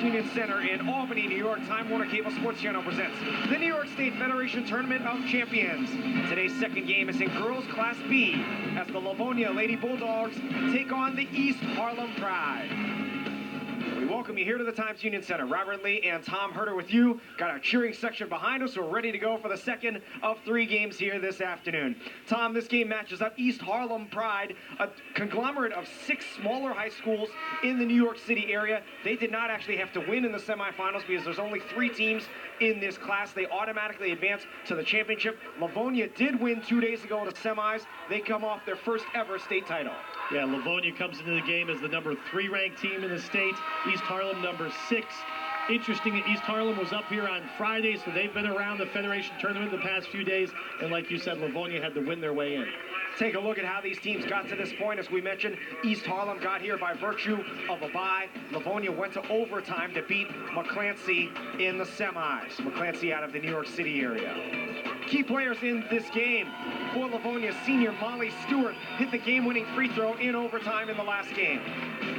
Union Center in Albany, New York, Time Warner Cable Sports Channel presents the New York State Federation Tournament of Champions. Today's second game is in Girls Class B as the Livonia Lady Bulldogs take on the East Harlem Pride. We welcome you here to the Times Union Center. Robert Lee and Tom Herter with you. Got our cheering section behind us. We're ready to go for the second of 3 games here this afternoon. Tom, this game matches up East Harlem Pride, a conglomerate of 6 smaller high schools in the New York City area. They did not actually have to win in the semifinals because there's only 3 teams in this class. They automatically advance to the championship. Livonia did win 2 days ago in the semis. They come off their first ever state title. Yeah, Livonia comes into the game as the number 3 ranked team in the state. East Harlem number 6. Interesting that East Harlem was up here on Friday, so they've been around the Federation Tournament the past few days. And like you said, Livonia had to win their way in. Take a look at how these teams got to this point. As we mentioned, East Harlem got here by virtue of a bye. Livonia went to overtime to beat McClancy in the semis. McClancy out of the New York City area. Key players in this game for Livonia, senior Molly Stewart hit the game-winning free throw in overtime in the last game.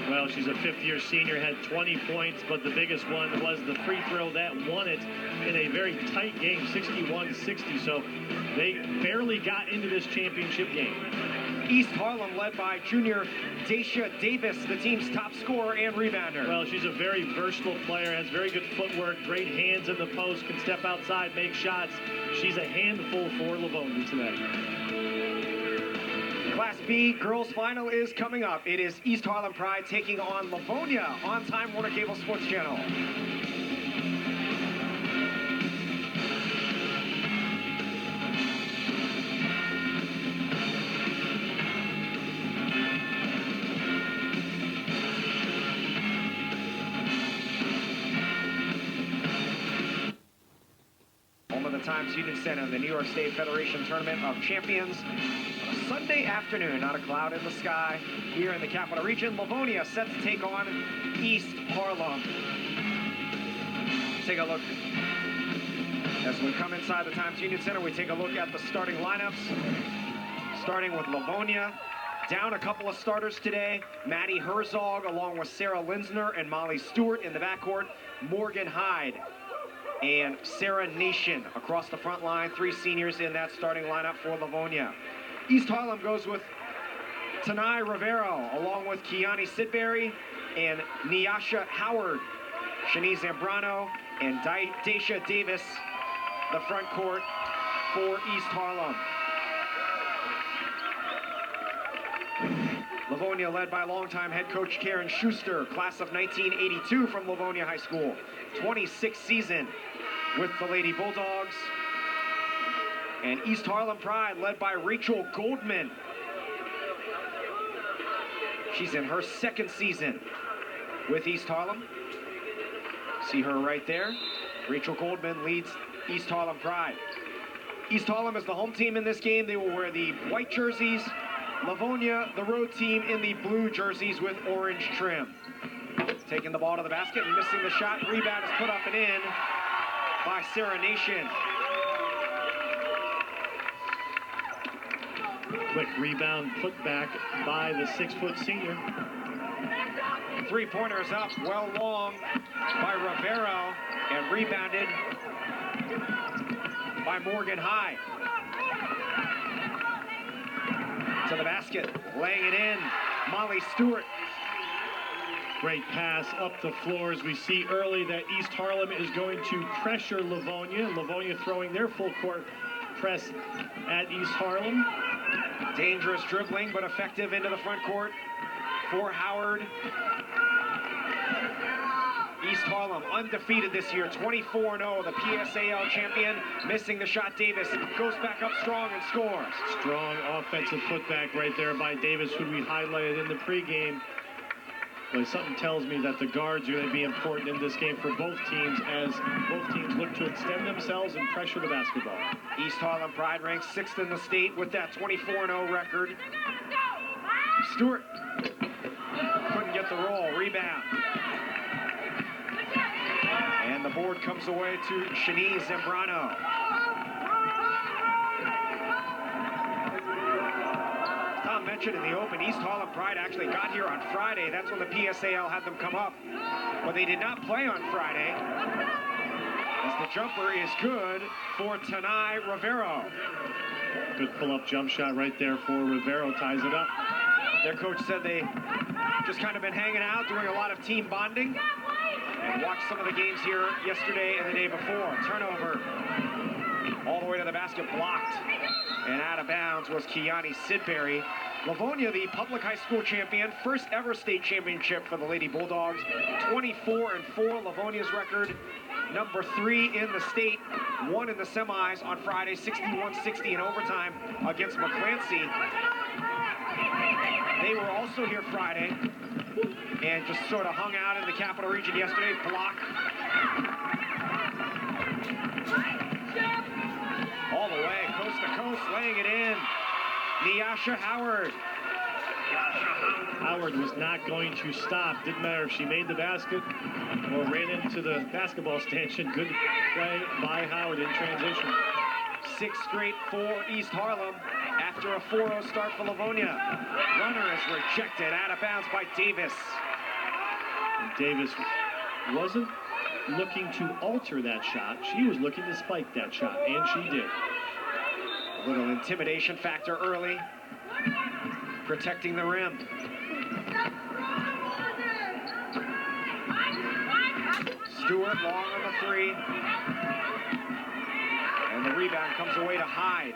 Well, she's a 5th-year senior, had 20 points, but the biggest one was the free throw that won it in a very tight game, 61-60. So they barely got into this championship game. East Harlem led by junior Dacia Davis, the team's top scorer and rebounder. Well, she's a very versatile player, has very good footwork, great hands in the post, can step outside, make shots. She's a handful for Livonia tonight. Class B girls final is coming up. It is East Harlem Pride taking on Livonia on Time Warner Cable Sports Channel. Times Union Center, the New York State Federation Tournament of Champions. A Sunday afternoon, not a cloud in the sky. Here in the Capital Region, Livonia set to take on East Harlem. Take a look. As we come inside the Times Union Center, we take a look at the starting lineups. Starting with Livonia. Down a couple of starters today. Maddie Herzog along with Sarah Linsner and Molly Stewart in the backcourt. Morgan Hyde and Sarah Nation across the front line. 3 seniors in that starting lineup for Livonia. East Harlem goes with Tanai Rivero along with Kiani Sidbury and Nyasha Howard. Shanice Zambrano and Dacia Davis, the front court for East Harlem. Livonia led by longtime head coach Karen Schuster, class of 1982 from Livonia High School. 26th season with the Lady Bulldogs. And East Harlem Pride led by Rachel Goldman. She's in her 2nd season with East Harlem. See her right there. Rachel Goldman leads East Harlem Pride. East Harlem is the home team in this game. They will wear the white jerseys. Livonia, the road team, in the blue jerseys with orange trim. Taking the ball to the basket and missing the shot. Rebound is put up and in by Sarah Nation. Quick rebound put back by the 6-foot senior. 3-pointers up, well long by Rivero and rebounded by Morgan Hyde. To the basket, laying it in, Molly Stewart. Great pass up the floor as we see early that East Harlem is going to pressure Livonia. Livonia throwing their full court press at East Harlem. Dangerous dribbling, but effective into the front court for Howard. East Harlem undefeated this year, 24-0, the PSAL champion. Missing the shot, Davis goes back up strong and scores. Strong offensive putback right there by Davis, who we highlighted in the pregame. But something tells me that the guards are going to be important in this game for both teams as both teams look to extend themselves and pressure the basketball. East Harlem Pride ranks 6th in the state with that 24-0 record. Stewart couldn't get the roll. Rebound. And the board comes away to Shanice Zambrano. Tom mentioned mentioned in the open, East Harlem Pride actually got here on Friday. That's when the PSAL had them come up. But they did not play on Friday, as the jumper is good for Tanai Rivero. Good pull-up jump shot right there for Rivero, ties it up. Their coach said they just kind of been hanging out, doing a lot of team bonding, and watched some of the games here yesterday and the day before. Turnover all the way to the basket, blocked, and out of bounds was Kiani Sidbury. Livonia, the public high school champion, first ever state championship for the Lady Bulldogs. 24-4, Livonia's record, number 3 in the state. Won in the semis on Friday, 61-60 in overtime against McClancy. They were also here Friday and just sort of hung out in the Capital Region yesterday. Block. All the way, coast to coast, laying it in. Nyasha Howard. Howard was not going to stop. Didn't matter if she made the basket or ran into the basketball stanchion. Good play by Howard in transition. 6 straight for East Harlem after a 4-0 start for Livonia. Runner is rejected out of bounds by Davis. And Davis wasn't looking to alter that shot. She was looking to spike that shot, and she did. A little intimidation factor early, protecting the rim. Stewart long on the 3. And the rebound comes away to Hyde.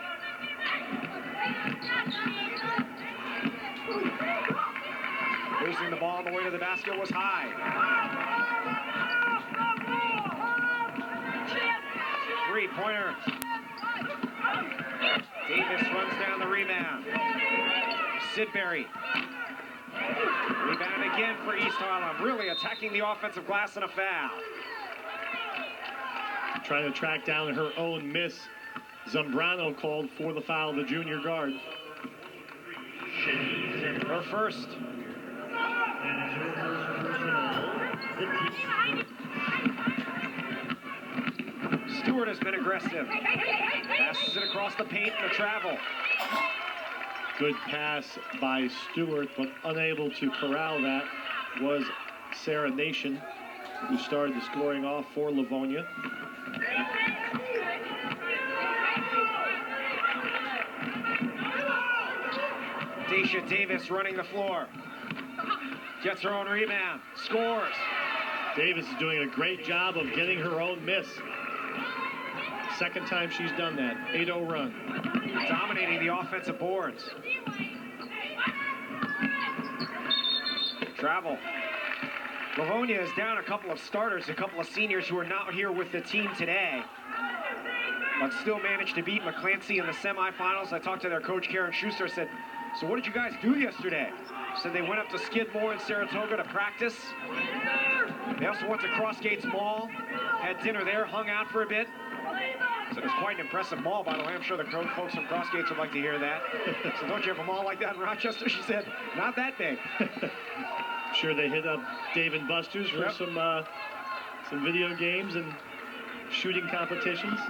Losing the ball on the way to the basket was Hyde. 3-pointer. Davis runs down the rebound. Sidbury. Rebound again for East Harlem. Really attacking the offensive glass and a foul. Trying to track down her own miss. Zambrano called for the foul, the junior guard. Her first. Stewart has been aggressive. Passes it across the paint and the travel. Good pass by Stewart, but unable to corral that was Sarah Nation, who started the scoring off for Livonia. Daisha Davis running the floor. Gets her own rebound. Scores. Davis is doing a great job of getting her own miss. Second time she's done that. 8-0 run. Dominating the offensive boards. Travel. Livonia is down a couple of starters, a couple of seniors who are not here with the team today, but still managed to beat McClancy in the semifinals. I talked to their coach, Karen Schuster, said, so what did you guys do yesterday? Said they went up to Skidmore in Saratoga to practice. They also went to Crossgates Mall, had dinner there, hung out for a bit. So it was quite an impressive mall, by the way. I'm sure the folks from Crossgates would like to hear that. So don't you have a mall like that in Rochester? She said, not that big. Sure they hit up Dave & Buster's for some video games and shooting competitions.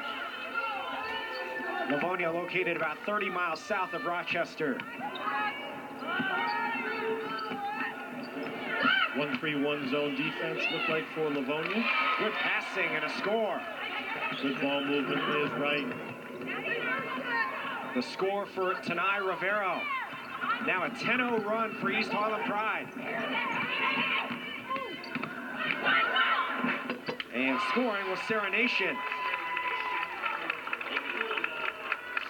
Livonia located about 30 miles south of Rochester. 1-3-1 zone defense looked like for Livonia. Good passing and a score. Good ball movement is right. The score for Tanai Rivero. Now a 10-0 run for East Harlem Pride. And scoring was Sarah Nation.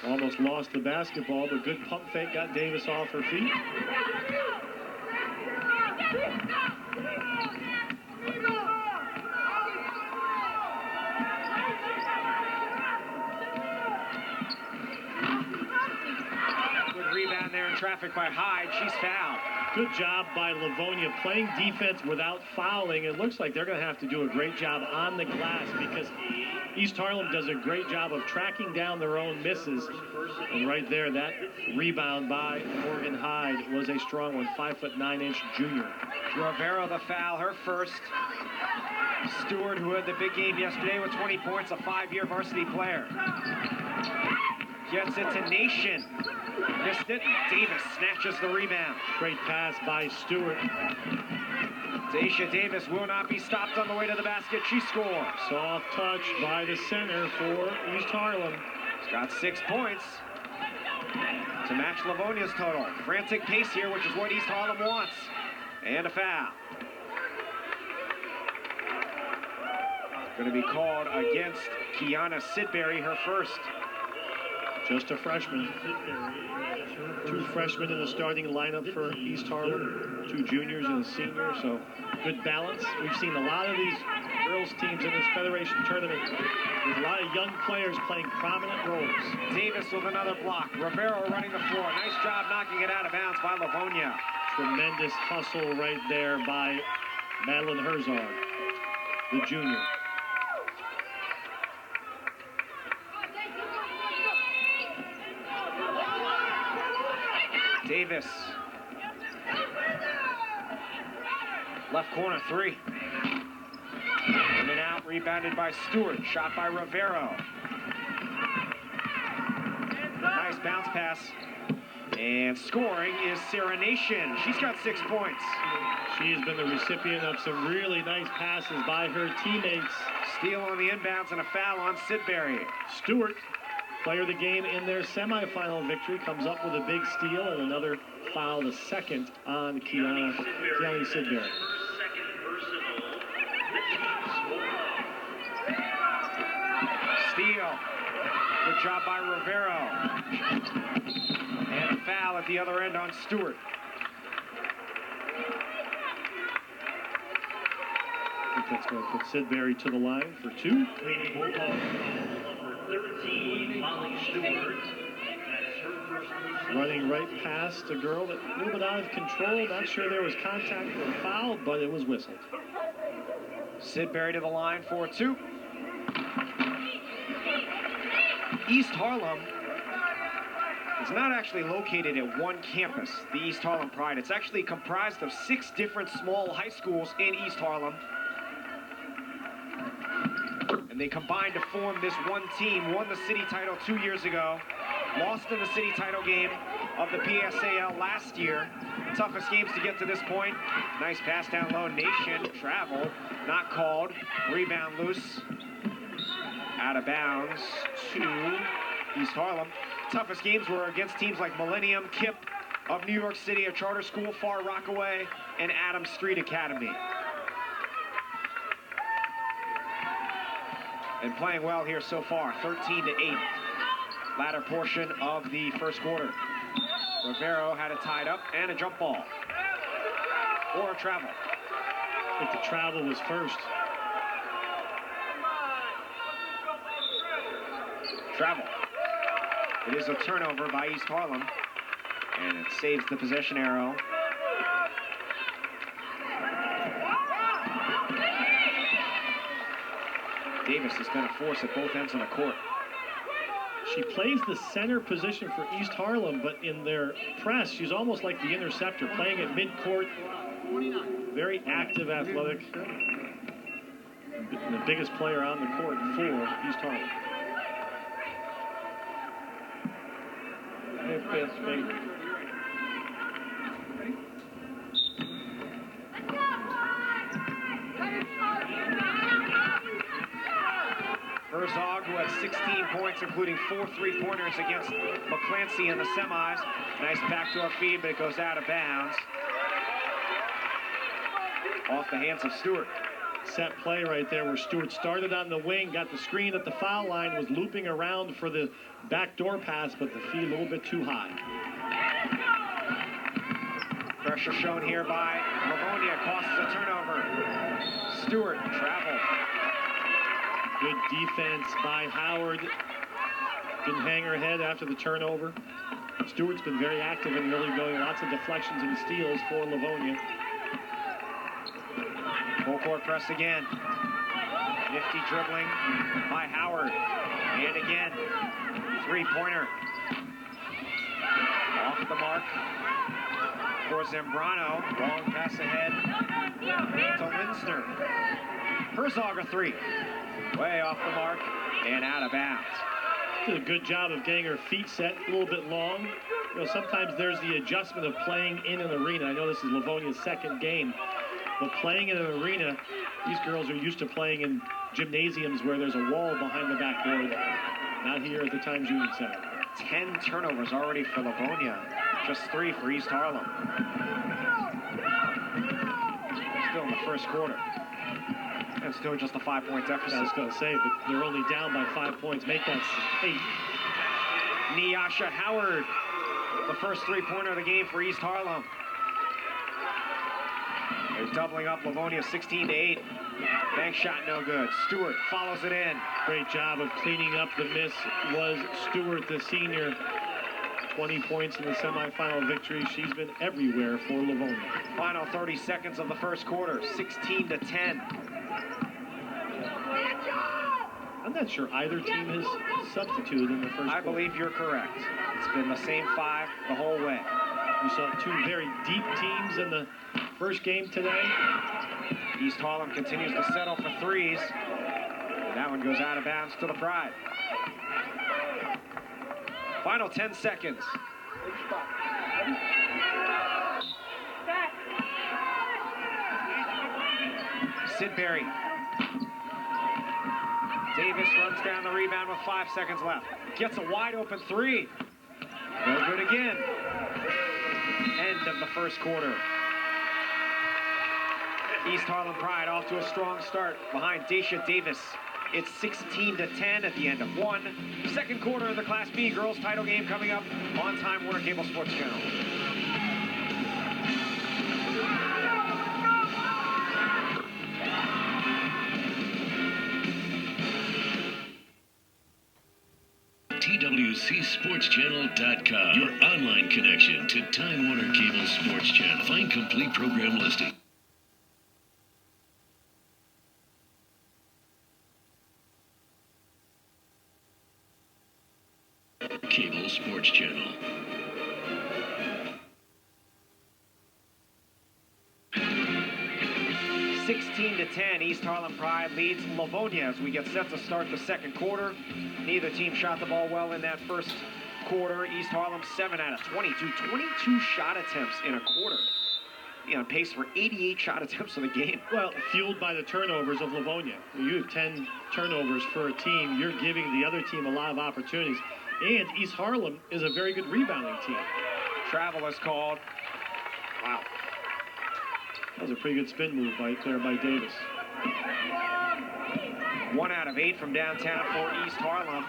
Almost lost the basketball, but good pump fake got Davis off her feet. Good rebound there in traffic by Hyde. She's fouled. Good job by Livonia playing defense without fouling. It looks like they're going to have to do a great job on the glass because East Harlem does a great job of tracking down their own misses. And right there, that rebound by Morgan Hyde was a strong one, 5'9" junior. Rivero the foul, her first. Stewart, who had the big game yesterday with 20 points, a 5-year varsity player. gets it to Nation. Missed it. Davis snatches the rebound. Great pass by Stewart. Daisha Davis will not be stopped on the way to the basket. She scores. Soft touch by the center for East Harlem. She's got 6 points to match Livonia's total. Frantic pace here, which is what East Harlem wants. And a foul. Going to be called against Kiana Sidbury, her first. Just a freshman. 2 freshmen in the starting lineup for East Harlem. 2 juniors and a senior, so good balance. We've seen a lot of these girls teams in this Federation tournament with a lot of young players playing prominent roles. Davis with another block. Rivero running the floor. Nice job knocking it out of bounds by Livonia. Tremendous hustle right there by Madeline Herzog, the junior. Davis. Left corner 3. In and out, rebounded by Stewart. Shot by Rivero. Nice bounce pass. And scoring is Sarah Nation. She's got 6 points. She has been the recipient of some really nice passes by her teammates. Steal on the inbounds and a foul on Sidbury. Stewart, player of the game in their semifinal victory, comes up with a big steal and another foul, the second on Kiana Sidbury. Steal. Good job by Rivero. And a foul at the other end on Stewart. I think that's going to put Sidbury to the line for 2. Running right past a girl that a little bit out of control. Not sure there was contact or foul, but it was whistled. Sidbury to the line for 2. East Harlem is not actually located at one campus, the East Harlem Pride. It's actually comprised of 6 different small high schools in East Harlem. And they combined to form this one team, won the city title 2 years ago, lost in the city title game of the PSAL last year. Toughest games to get to this point. Nice pass down low. Nation, travel, not called. Rebound loose. Out of bounds to East Harlem. Toughest games were against teams like Millennium, KIPP of New York City, a charter school, Far Rockaway, and Adams Street Academy. And playing well here so far, 13-8. Latter portion of the first quarter. Rivero had it tied up and a jump ball. Or a travel. I think the travel was first. Travel. It is a turnover by East Harlem. And it saves the possession arrow. Davis has been a force at both ends of the court. She plays the center position for East Harlem, but in their press, she's almost like the interceptor, playing at midcourt. Very active, athletic. The biggest player on the court for East Harlem. Herzog, who had 16 points, including 4 3-pointers against McClancy in the semis. Nice backdoor feed, but it goes out of bounds. Off the hands of Stewart. Set play right there where Stewart started on the wing, got the screen at the foul line, was looping around for the backdoor pass, but the feed a little bit too high. Pressure shown here by Livonia, costs a turnover. Stewart, travel. Good defense by Howard. Didn't hang her head after the turnover. Stewart's been very active in early going. Lots of deflections and steals for Livonia. Full court press again. Nifty dribbling by Howard. And again, 3-pointer. Off the mark for Zambrano. Long pass ahead to Linsner. Herzog a 3. Way off the mark and out of bounds. Did a good job of getting her feet set a little bit long. You know, sometimes there's the adjustment of playing in an arena. I know this is Livonia's second game, but playing in an arena, these girls are used to playing in gymnasiums where there's a wall behind the backboard. Not here at the Times Union Center. 10 turnovers already for Livonia, just 3 for East Harlem. Still in the first quarter. And still just a 5-point deficit. I was going to say, but they're only down by 5 points. Make that 8. Nyasha Howard, the first 3-pointer of the game for East Harlem. They're doubling up Livonia 16-8. Bank shot no good. Stewart follows it in. Great job of cleaning up the miss was Stewart, the senior. 20 points in the semifinal victory. She's been everywhere for Livonia. Final 30 seconds of the first quarter, 16-10. I'm not sure either team has substituted in the first quarter. I believe you're correct. It's been the same 5 the whole way. We saw 2 very deep teams in the first game today. East Harlem continues to settle for 3s. And that one goes out of bounds to the Pride. Final 10 seconds. Sidbury. Davis runs down the rebound with 5 seconds left. Gets a wide open 3. No good again. End of the first quarter. East Harlem Pride off to a strong start behind Daisha Davis. It's 16-10 at the end of 1. Second quarter of the Class B girls title game coming up on Time Warner Cable Sports Channel. TWCSportsChannel.com, your online connection to Time Warner Cable Sports Channel. Find complete program listing. Cable Sports Channel. (16-10), East Harlem Pride leads Livonia as we get set to start the second quarter. Neither team shot the ball well in that first quarter. East Harlem 7 out of 22 shot attempts in a quarter. On pace for 88 shot attempts in the game. Well, fueled by the turnovers of Livonia. You have 10 turnovers for a team. You're giving the other team a lot of opportunities. And East Harlem is a very good rebounding team. Travel is called. Wow. That was a pretty good spin move right there by Davis. 1 out of 8 from downtown for East Harlem,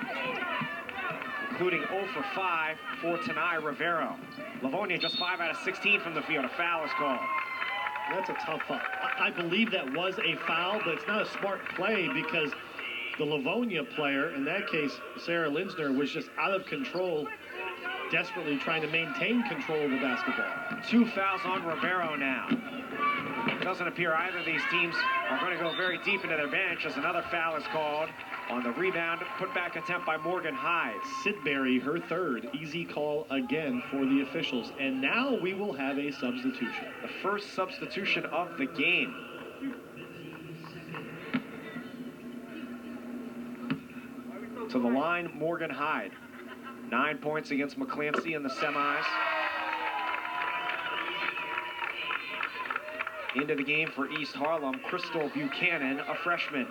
including 0 for 5 for Tanai Rivero. Livonia just 5 out of 16 from the field. A foul is called. That's a tough foul. I believe that was a foul, but it's not a smart play because the Livonia player, in that case, Sarah Linsner, was just out of control, desperately trying to maintain control of the basketball. 2 fouls on Rivero now. It doesn't appear either of these teams are going to go very deep into their bench as another foul is called on the rebound. Putback attempt by Morgan Hyde. Sidbury, her third. Easy call again for the officials. And now we will have a substitution. The first substitution of the game. To the line, Morgan Hyde. 9 points against McClancy in the semis. Into the game for East Harlem, Crystal Buchanan, a freshman.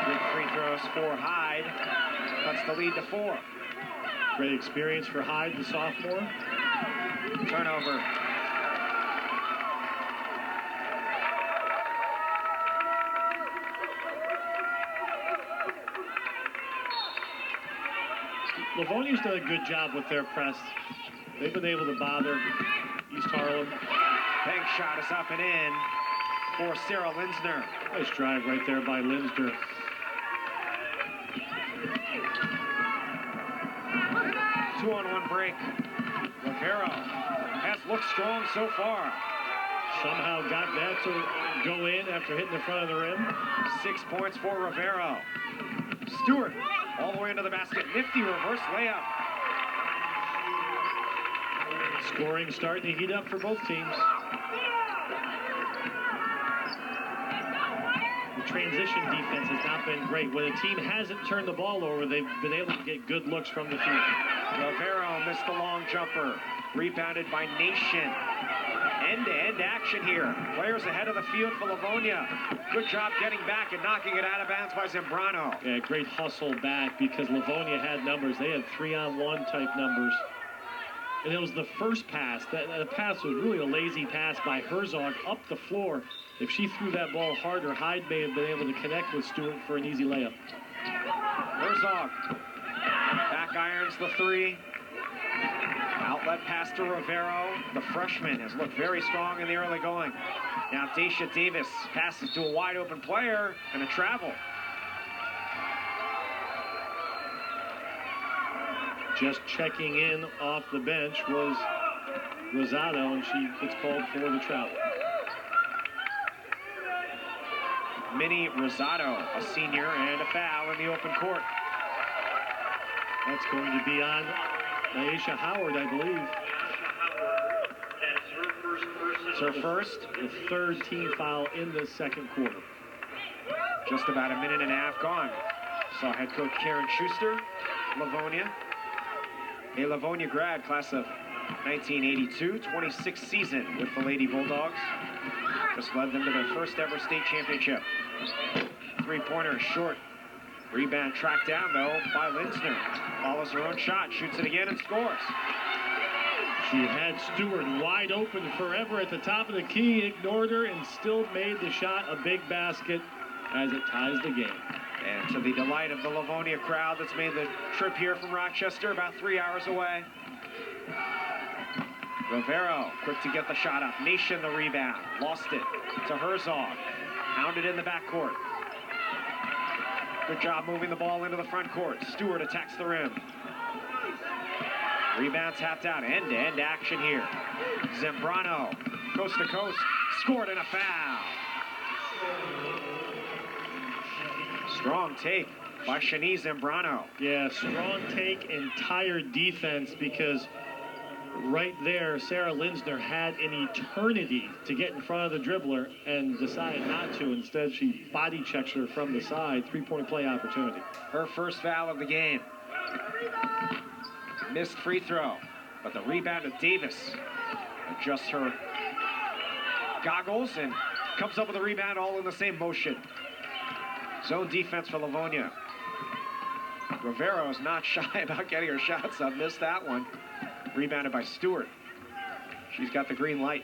Good free throws for Hyde. Cuts the lead to 4. Great experience for Hyde, the sophomore. Turnover. Livonia's done a good job with their press. They've been able to bother East Harlem. Bank shot is up and in for Sarah Linsner. Nice drive right there by Linsner. Two-on-one break. Rivero has looked strong so far. Somehow got that to go in after hitting the front of the rim. 6 points for Rivero. Stewart all the way into the basket. Nifty reverse layup. Scoring starting to heat up for both teams. The transition defense has not been great. When a team hasn't turned the ball over, they've been able to get good looks from the field. Rivero missed the long jumper. Rebounded by Nation. End-to-end action here. Players ahead of the field for Livonia. Good job getting back and knocking it out of bounds by Zambrano. Yeah, great hustle back because Livonia had numbers. They had 3-on-1 type numbers. And it was the first pass. The pass was really a lazy pass by Herzog up the floor. If she threw that ball harder, Hyde may have been able to connect with Stewart for an easy layup. Herzog back irons the three. Outlet pass to Rivero. The freshman has looked very strong in the early going. Now Daisha Davis passes to a wide open player and a travel. Just checking in off the bench was Rosado, and she gets called for the travel. Minnie Rosado, a senior, and a foul in the open court. That's going to be on Aisha Howard, I believe. It's her first. The third team foul in the second quarter. Just about a minute and a half gone. Saw head coach Karen Schuster, Livonia. A Livonia grad, class of 1982, 26th season with the Lady Bulldogs. Just led them to their first ever state championship. Three-pointer short. Rebound tracked down, though, by Linsner. Follows her own shot, shoots it again, and scores. She had Stewart wide open forever at the top of the key, ignored her, and still made the shot a big basket as it ties the game. And to the delight of the Livonia crowd that's made the trip here from Rochester, about 3 hours away. Rivero, quick to get the shot up. Nation the rebound. Lost it to Herzog. Pounded in the backcourt. Good job moving the ball into the front court. Stewart attacks the rim. Rebound tapped out. End-to-end action here. Zambrano, coast to coast, scored in a foul. Strong take by Shanice Zambrano. Yeah, strong take and tired defense because right there, Sarah Linsner had an eternity to get in front of the dribbler and decided not to. Instead, she body checks her from the side. Three-point play opportunity. Her first foul of the game. Missed free throw, but the rebound to Davis. Adjusts her goggles and comes up with a rebound all in the same motion. Zone defense for Livonia. Rivero is not shy about getting her shots up. Missed that one. Rebounded by Stewart. She's got the green light.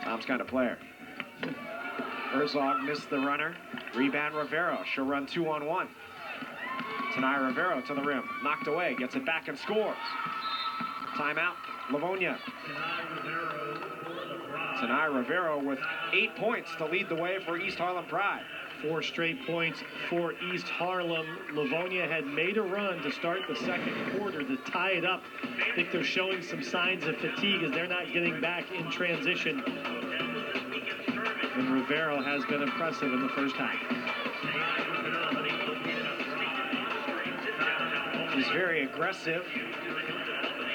Tom's kind of player. Herzog missed the runner. Rebound Rivero. She'll run 2-on-1. Tanai Rivero to the rim. Knocked away. Gets it back and scores. Timeout. Livonia. Tanai Rivero with 8 points to lead the way for East Harlem Pride. 4 straight points for East Harlem. Livonia had made a run to start the second quarter to tie it up. I think they're showing some signs of fatigue as they're not getting back in transition. And Rivero has been impressive in the first half. She's very aggressive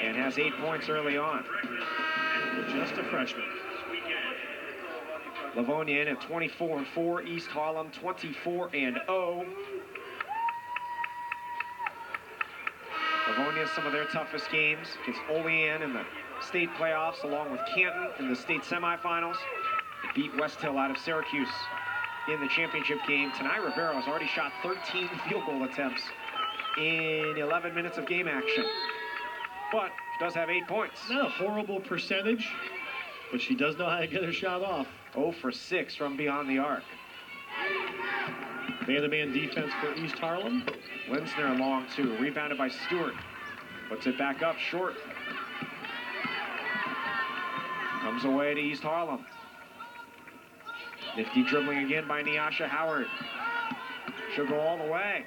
and has 8 points early on. Just a freshman. Livonia in at 24-4. East Harlem 24-0. Livonia, some of their toughest games against Olean in the state playoffs, along with Canton in the state semifinals. They beat West Hill out of Syracuse in the championship game. Tanai Rivero has already shot 13 field goal attempts in 11 minutes of game action, but does have 8 points. Not a horrible percentage, but she does know how to get her shot off. 0 for 6 from beyond the arc. Man-to-man defense for East Harlem. Linsner long two, rebounded by Stewart. Puts it back up short. Comes away to East Harlem. Nifty dribbling again by Nyasha Howard. She'll go all the way.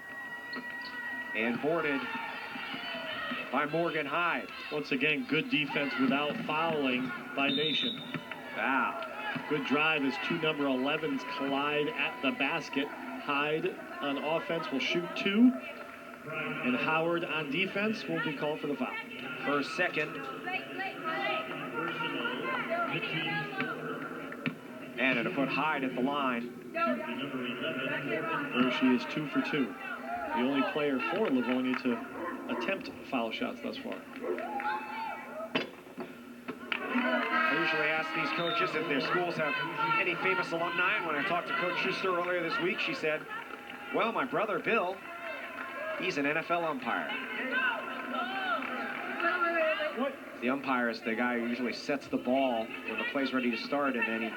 And boarded by Morgan Hyde. Once again, good defense without fouling by Nation. Wow. Good drive as two number 11s collide at the basket. Hyde on offense will shoot 2. And Howard on defense will be called for the foul. First, second. And to put Hyde at the line. There she is, 2 for 2. The only player for Livonia to attempt foul shots thus far. I usually ask these coaches if their schools have any famous alumni, and when I talked to Coach Schuster earlier this week, she said, well, my brother Bill, he's an NFL umpire. What? The umpire is the guy who usually sets the ball when the play's ready to start, and then he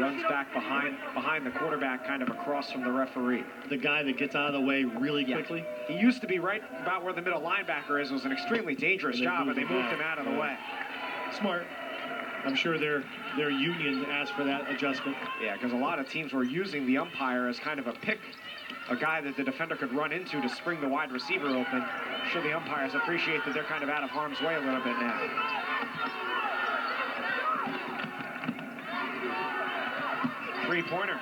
runs back behind the quarterback, kind of across from the referee. The guy that gets out of the way really quickly? He used to be right about where the middle linebacker is. It was an extremely dangerous job, and they moved him out of the way. Smart. I'm sure their union asked for that adjustment. Yeah, because a lot of teams were using the umpire as kind of a pick, a guy that the defender could run into to spring the wide receiver open. I'm sure the umpires appreciate that they're kind of out of harm's way a little bit now. Three-pointer.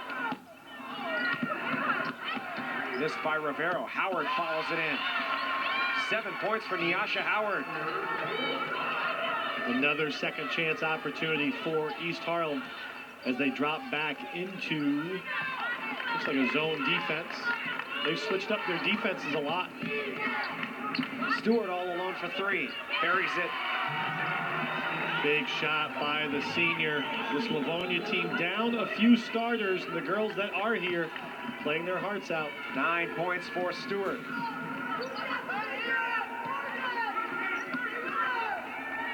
Missed by Rivero. Howard follows it in. 7 points for Nyasha Howard. Another second chance opportunity for East Harlem as they drop back into, looks like a zone defense. They've switched up their defenses a lot. Stewart all alone for 3. Buries it. Big shot by the senior. This Livonia team down a few starters. The girls that are here playing their hearts out. 9 points for Stewart.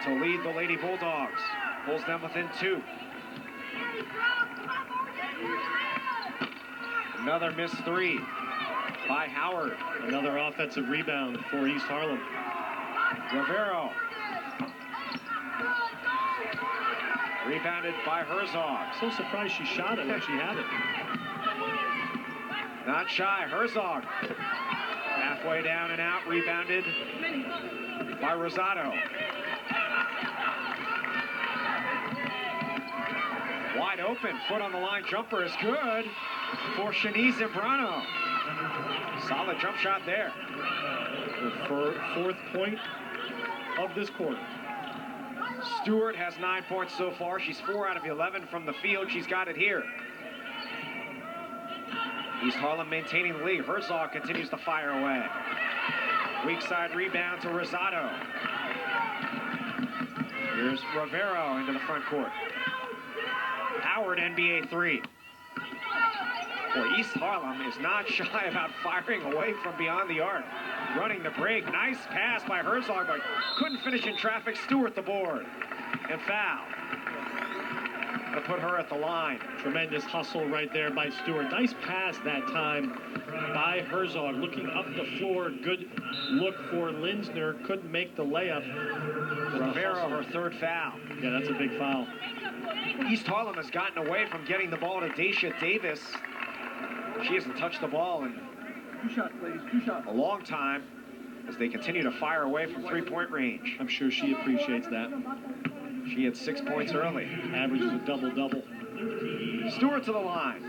To lead the Lady Bulldogs. Pulls them within 2. Another missed 3 by Howard. Another offensive rebound for East Harlem. Rivero. Rebounded by Herzog. So surprised she shot it when she had it. Not shy. Herzog. Halfway down and out. Rebounded by Rosado. Wide open. Foot on the line. Jumper is good for Shanice Zambrano. Solid jump shot there. The fourth point of this quarter. Stewart has 9 points so far. She's 4 out of 11 from the field. She's got it here. East Harlem maintaining the lead. Herzog continues to fire away. Weak side rebound to Rosado. Here's Rivero into the front court. Howard, NBA 3. Boy, East Harlem is not shy about firing away from beyond the arc. Running the break. Nice pass by Herzog, but couldn't finish in traffic. Stewart the board. And foul. To put her at the line. Tremendous hustle right there by Stewart. Nice pass that time by Herzog. Looking up the floor. Good look for Linsner. Couldn't make the layup. Rivero, her 3rd foul. Yeah, that's a big foul. East Harlem has gotten away from getting the ball to Daisha Davis. She hasn't touched the ball in 2 shots, ladies, 2 shots. a long time as they continue to fire away from 3-point range. I'm sure she appreciates that. She had 6 points early. Averages a double-double. Stewart to the line.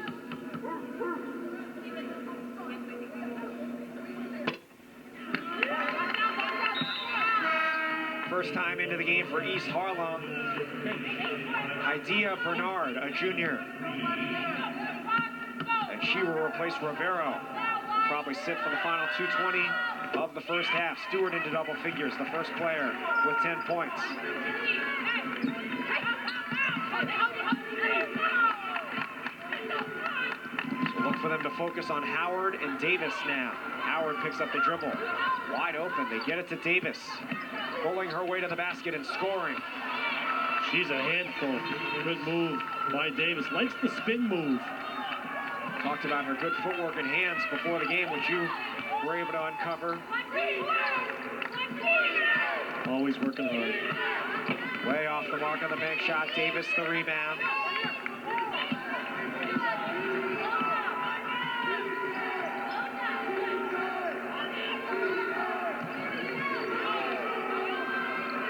First time into the game for East Harlem. Idea Bernard, a junior. And she will replace Rivero. Probably sit for the final 2:20 of the first half. Stewart into double figures, the first player with 10 points. So look for them to focus on Howard and Davis now. Howard picks up the dribble. Wide open, they get it to Davis. Pulling her way to the basket and scoring. She's a handful. Good move by Davis. Likes the spin move. Talked about her good footwork and hands before the game, which you were able to uncover. Always working hard. Way off the mark on the bank shot. Davis the rebound.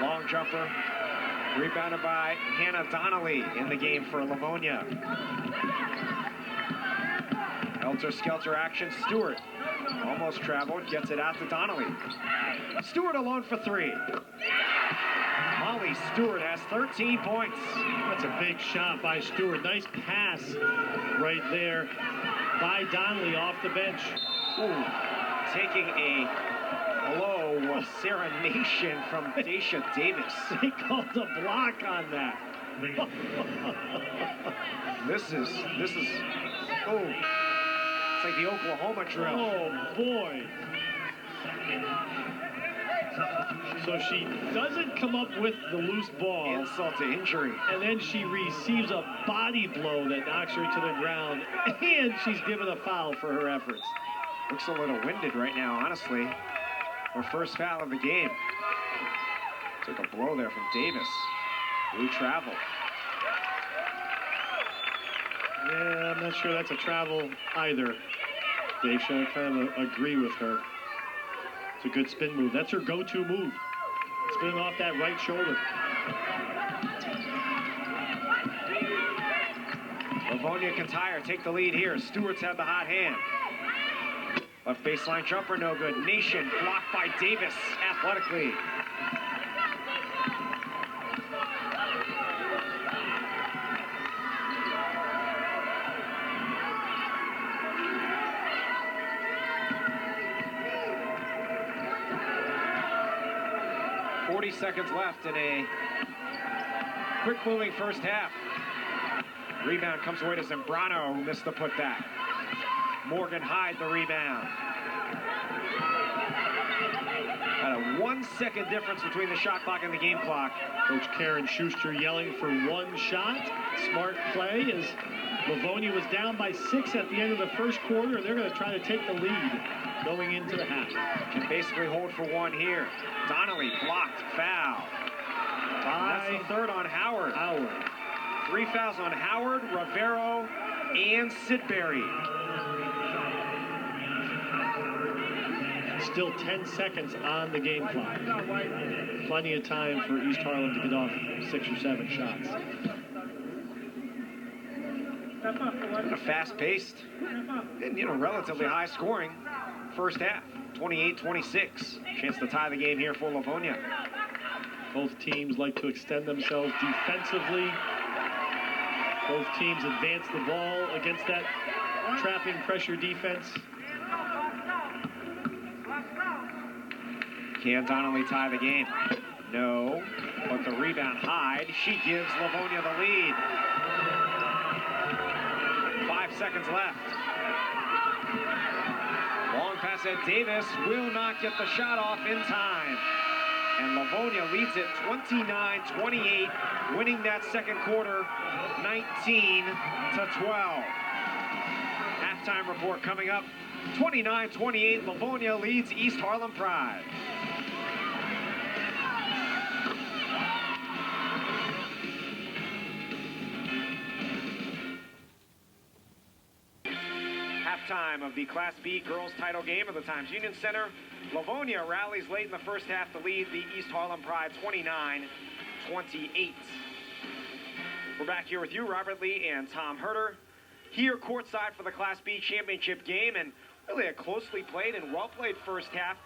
Long jumper. Rebounded by Hannah Donnelly in the game for Livonia. Helter-skelter action. Stewart almost traveled, gets it out to Donnelly. Stewart alone for three. Molly Stewart has 13 points. That's a big shot by Stewart. Nice pass right there by Donnelly off the bench. Ooh, taking a blow was serenation from Daisha Davis. They called a block on that. This is, oh, it's like the Oklahoma drill. Oh, boy. So she doesn't come up with the loose ball. Insult to injury. And then she receives a body blow that knocks her to the ground. And she's given a foul for her efforts. Looks a little winded right now, honestly. Her first foul of the game. Took a blow there from Davis. Blue travel. Yeah, I'm not sure that's a travel either. Daisha, I kind of agree with her. It's a good spin move. That's her go-to move. Spinning off that right shoulder. Livonia can tie her, take the lead here. Stewart's had the hot hand. Left baseline jumper, no good. Nation blocked by Davis athletically. Seconds left in a quick moving first half. Rebound comes away to Zambrano, who missed the putback. Morgan Hyde the rebound. At a 1 second difference between the shot clock and the game clock. Coach Karen Schuster yelling for one shot. Smart play as Livonia was down by 6 at the end of the first quarter, and they're going to try to take the lead going into the half. Can basically hold for one here. Donnelly blocked, foul. That's the third on Howard. 3 fouls on Howard, Rivero, and Sidbury. Still 10 seconds on the game clock. Plenty of time for East Harlem to get off 6 or 7 shots. A fast-paced and, relatively high-scoring first half. 28-26. Chance to tie the game here for Livonia. Both teams like to extend themselves defensively. Both teams advance the ball against that trapping pressure defense. Can Donnelly tie the game? No, but the rebound Hyde. She gives Livonia the lead. 5 seconds left. Long pass at Davis, will not get the shot off in time. And Livonia leads it 29-28, winning that second quarter 19-12. Halftime report coming up. 29-28, Livonia leads East Harlem Pride. Halftime of the Class B girls title game at the Times Union Center. Livonia rallies late in the first half to lead the East Harlem Pride 29-28. We're back here with you, Robert Lee and Tom Herter, here courtside for the Class B championship game, and really a closely played and well-played first half.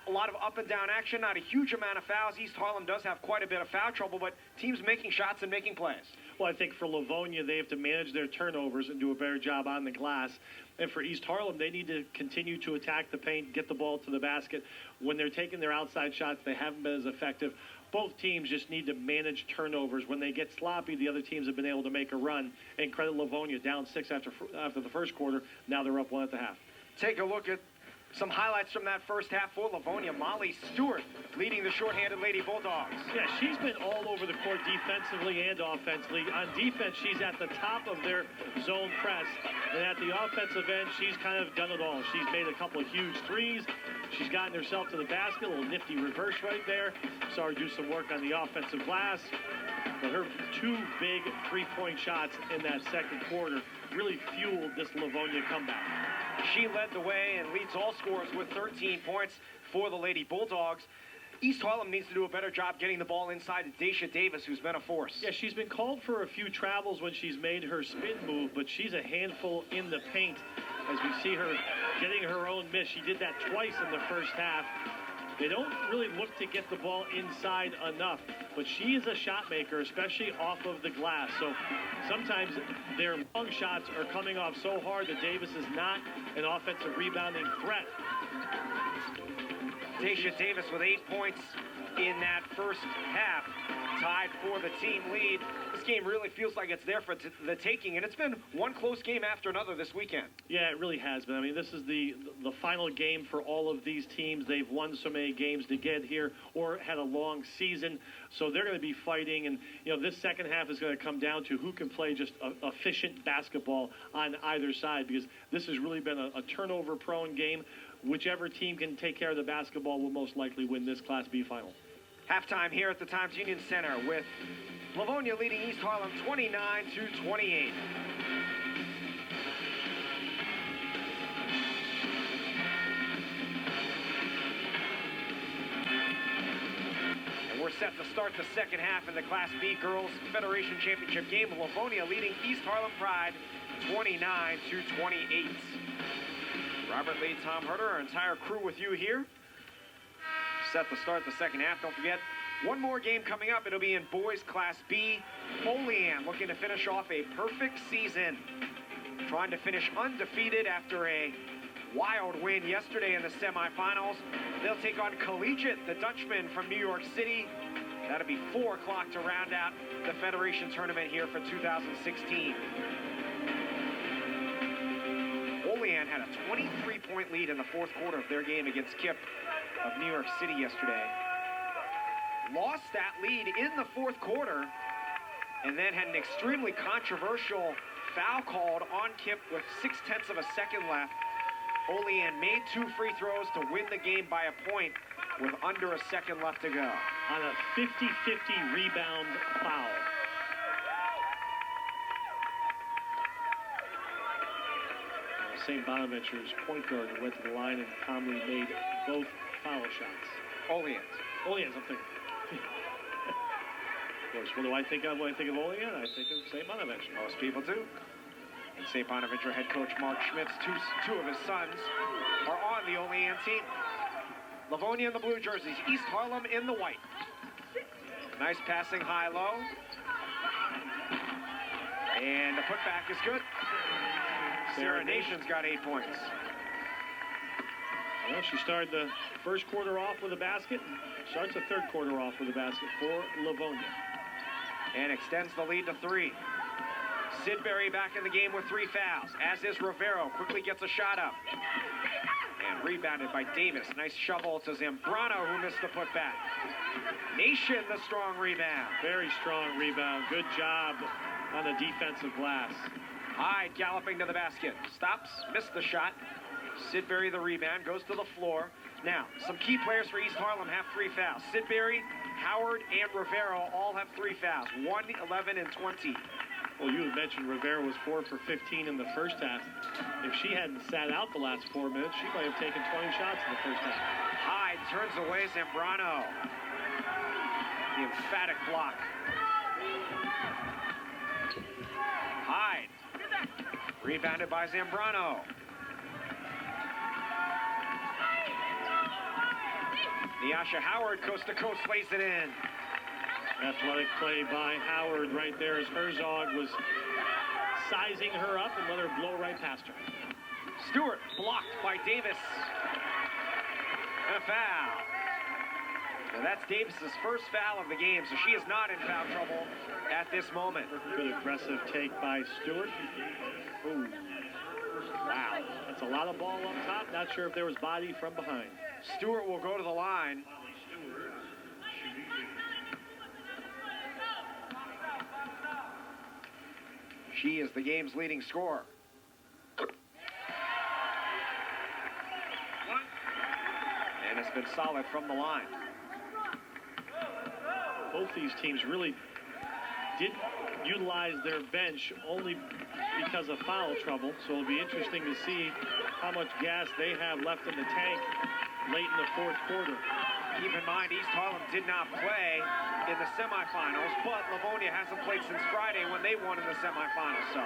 A lot of up and down action, not a huge amount of fouls. East Harlem does have quite a bit of foul trouble, but teams making shots and making plays. Well, I think for Livonia, they have to manage their turnovers and do a better job on the glass. And for East Harlem, they need to continue to attack the paint, get the ball to the basket. When they're taking their outside shots, they haven't been as effective. Both teams just need to manage turnovers. When they get sloppy, the other teams have been able to make a run. And credit Livonia, down 6 after the first quarter. Now they're up 1 at the half. Take a look at some highlights from that first half for Livonia. Molly Stewart leading the shorthanded Lady Bulldogs. Yeah, she's been all over the court defensively and offensively. On defense, she's at the top of their zone press. And at the offensive end, she's kind of done it all. She's made a couple of huge threes. She's gotten herself to the basket, a little nifty reverse right there. Saw her do some work on the offensive glass. But her 2 big three-point shots in that second quarter really fueled this Livonia comeback. She led the way and leads all scorers with 13 points for the Lady Bulldogs. East Harlem needs to do a better job getting the ball inside to Daisha Davis, who's been a force. Yeah, she's been called for a few travels when she's made her spin move, but she's a handful in the paint. as we see her getting her own miss. She did that twice in the first half. They don't really look to get the ball inside enough, but she is a shot maker, especially off of the glass. So sometimes their long shots are coming off so hard that Davis is not an offensive rebounding threat. Tasha Davis with 8 points in that first half, tied for the team lead. This game really feels like it's there for the taking, and it's been one close game after another this weekend. Yeah, it really has been. I mean, this is the final game for all of these teams. They've won so many games to get here or had a long season, so they're going to be fighting. And, you know, this second half is going to come down to who can play just efficient basketball on either side, because this has really been a turnover-prone game. Whichever team can take care of the basketball will most likely win this Class B final. Halftime here at the Times Union Center with Livonia leading East Harlem 29-28. And we're set to start the second half in the Class B Girls Federation Championship game. Livonia leading East Harlem Pride 29-28. Robert Lee, Tom Herter, our entire crew with you here. Set to start the second half. Don't forget, one more game coming up. It'll be in boys Class B. Olean looking to finish off a perfect season. Trying to finish undefeated after a wild win yesterday in the semifinals. They'll take on Collegiate, the Dutchman from New York City. That'll be 4 o'clock to round out the Federation Tournament here for 2016. Olean had a 23-point lead in the fourth quarter of their game against Kip of New York City yesterday. Lost that lead in the fourth quarter and then had an extremely controversial foul called on Kip with 0.6 of a second left. Olean made 2 free throws to win the game by a point with under a second left to go. On a 50-50 rebound foul. St. Bonaventure's point guard went to the line and calmly made both foul shots. Olean. Olean, I'm thinking. Of course, what do I think of when I think of Olean? I think of St. Bonaventure. Most people do. And St. Bonaventure head coach Mark Schmitz, two of his sons are on the Olean team. Livonia in the blue jerseys, East Harlem in the white. Nice passing high-low. And the putback is good. Sarah Nation's got 8 points. Well, she started the first quarter off with a basket. Starts the third quarter off with a basket for Livonia. And extends the lead to 3. Sidbury back in the game with 3 fouls, as is Rivero. Quickly gets a shot up. And rebounded by Davis. Nice shovel to Zambrano, who missed the putback. Nation, the strong rebound. Very strong rebound. Good job on the defensive glass. Hyde galloping to the basket. Stops, missed the shot. Sidbury the rebound, goes to the floor. Now, some key players for East Harlem have 3 fouls. Sidbury, Howard, and Rivero all have 3 fouls. 1, 11, and 20. Well, you had mentioned Rivera was 4 for 15 in the first half. If she hadn't sat out the last 4 minutes, she might have taken 20 shots in the first half. Hyde turns away Zambrano. The emphatic block. Hyde. Rebounded by Zambrano. Nyasha Howard, coast to coast, lays it in. Athletic play by Howard right there as Herzog was sizing her up and let her blow right past her. Stewart blocked by Davis. And a foul. Now that's Davis's first foul of the game, so she is not in foul trouble at this moment. Good aggressive take by Stewart. Ooh. Wow. That's a lot of ball up top. Not sure if there was body from behind. Stewart will go to the line. She is the game's leading scorer. And it's been solid from the line. Both these teams really did utilize their bench only because of foul trouble, so it'll be interesting to see how much gas they have left in the tank late in the fourth quarter. Keep in mind, East Harlem did not play in the semifinals, but Livonia hasn't played since Friday when they won in the semifinals. So,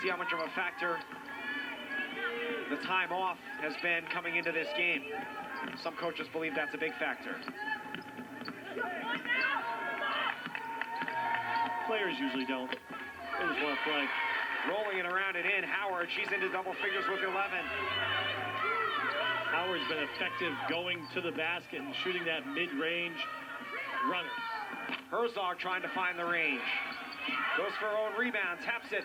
see how much of a factor the time off has been coming into this game. Some coaches believe that's a big factor. Players usually don't. They just want to play. Rolling it around and in. Howard, she's into double figures with 11. Howard's been effective going to the basket and shooting that mid-range runner. Herzog trying to find the range. Goes for her own rebound, taps it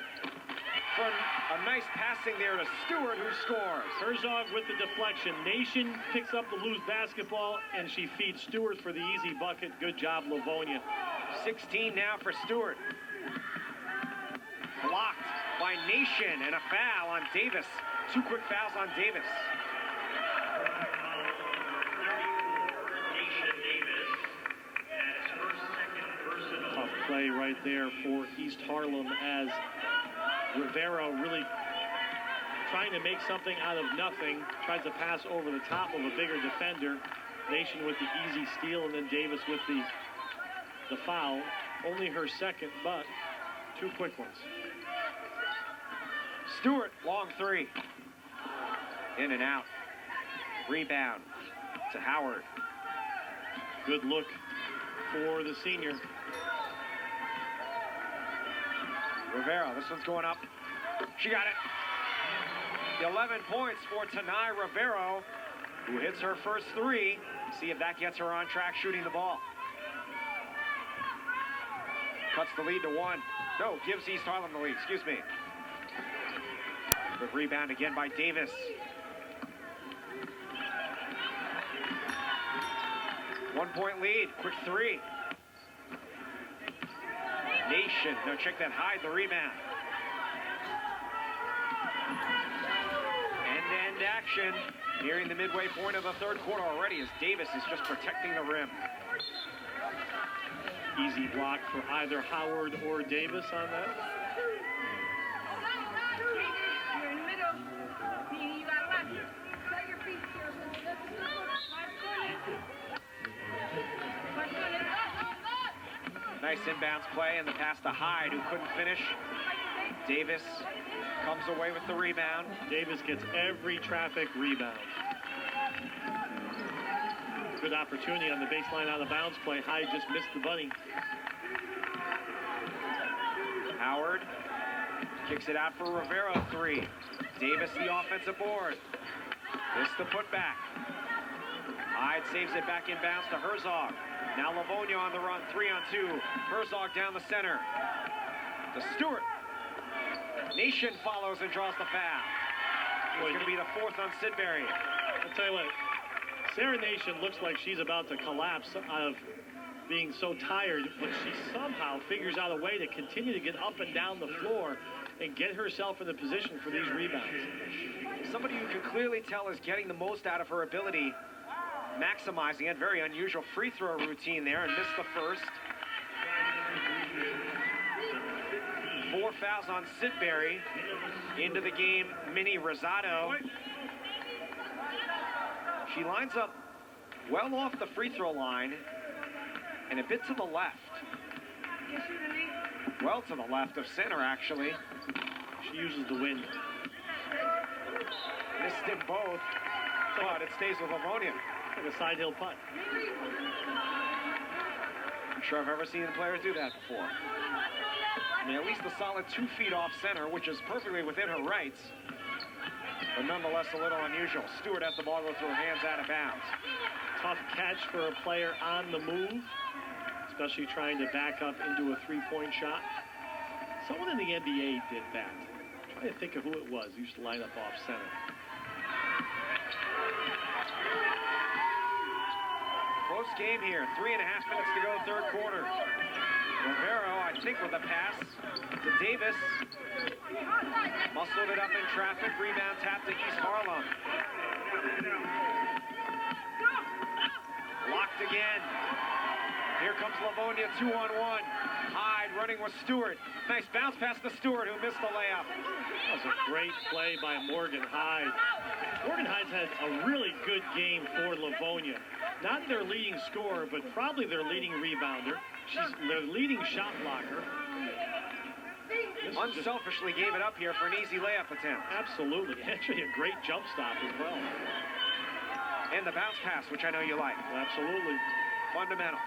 for a nice passing there to Stewart, who scores. Herzog with the deflection. Nation picks up the loose basketball, and she feeds Stewart for the easy bucket. Good job, Livonia. 16 now for Stewart. Blocked by Nation, and a foul on Davis. 2 quick fouls on Davis. Tough play right there for East Harlem as Rivera really trying to make something out of nothing. Tries to pass over the top of a bigger defender. Nation with the easy steal, and then Davis with the foul. Only her second, but 2 quick ones. Stewart, long 3. In and out. Rebound to Howard. Good look for the senior. Rivera, this one's going up. She got it. 11 points for Tanai Rivero, who hits her first 3. See if that gets her on track shooting the ball. Cuts the lead to 1. No, gives East Harlem the lead, excuse me. Good rebound again by Davis. One-point lead, quick 3. Nation, no, check that, hide the rebound. End-to-end action, nearing the midway point of the third quarter already as Davis is just protecting the rim. Easy block for either Howard or Davis on that. You're in the middle. You got left. Set your feet here. Nice inbounds play and the pass to Hyde, who couldn't finish. Davis comes away with the rebound. Davis gets every traffic rebound. Good opportunity on the baseline out of bounds play. Hyde just missed the bunny. Howard kicks it out for Rivera, 3. Davis the offensive board. This the putback. Hyde saves it back in bounds to Herzog. Now Livonia on the run, 3-on-2. Herzog down the center. To Stewart. Nation follows and draws the foul. It's going to be the 4th on Sidbury. I'll tell you what, Sarah Nation looks like she's about to collapse out of being so tired, but she somehow figures out a way to continue to get up and down the floor and get herself in the position for these rebounds. Somebody you can clearly tell is getting the most out of her ability, maximizing it. Very unusual free throw routine there, and missed the first. 4 fouls on Sidbury. Into the game, Minnie Rosado. She lines up well off the free throw line and a bit to the left. Well to the left of center, actually. She uses the wind. Missed them both, but it stays with Livonia. Like a side hill putt. I'm sure I've ever seen players do that before. I mean, at least a solid 2 feet off center, which is perfectly within her rights, but nonetheless a little unusual. Stewart has the ball go through her hands out of bounds. Tough catch for a player on the move, especially trying to back up into a three-point shot. Someone in the NBA did that. I'm trying to think of who it was. He used to line up off center. Close game here. 3.5 minutes to go, third quarter. Rivero, I think, with a pass to Davis. Muscled it up in traffic. Rebound tap to East Harlem. Locked again. Here comes Livonia, 2-on-1. Hyde running with Stewart. Nice bounce pass to Stewart, who missed the layup. That was a great play by Morgan Hyde. Morgan Hyde's had a really good game for Livonia. Not their leading scorer, but probably their leading rebounder. She's their leading shot blocker. Unselfishly gave it up here for an easy layup attempt. Absolutely. Actually, a great jump stop as well. And the bounce pass, which I know you like. Absolutely. Fundamentals.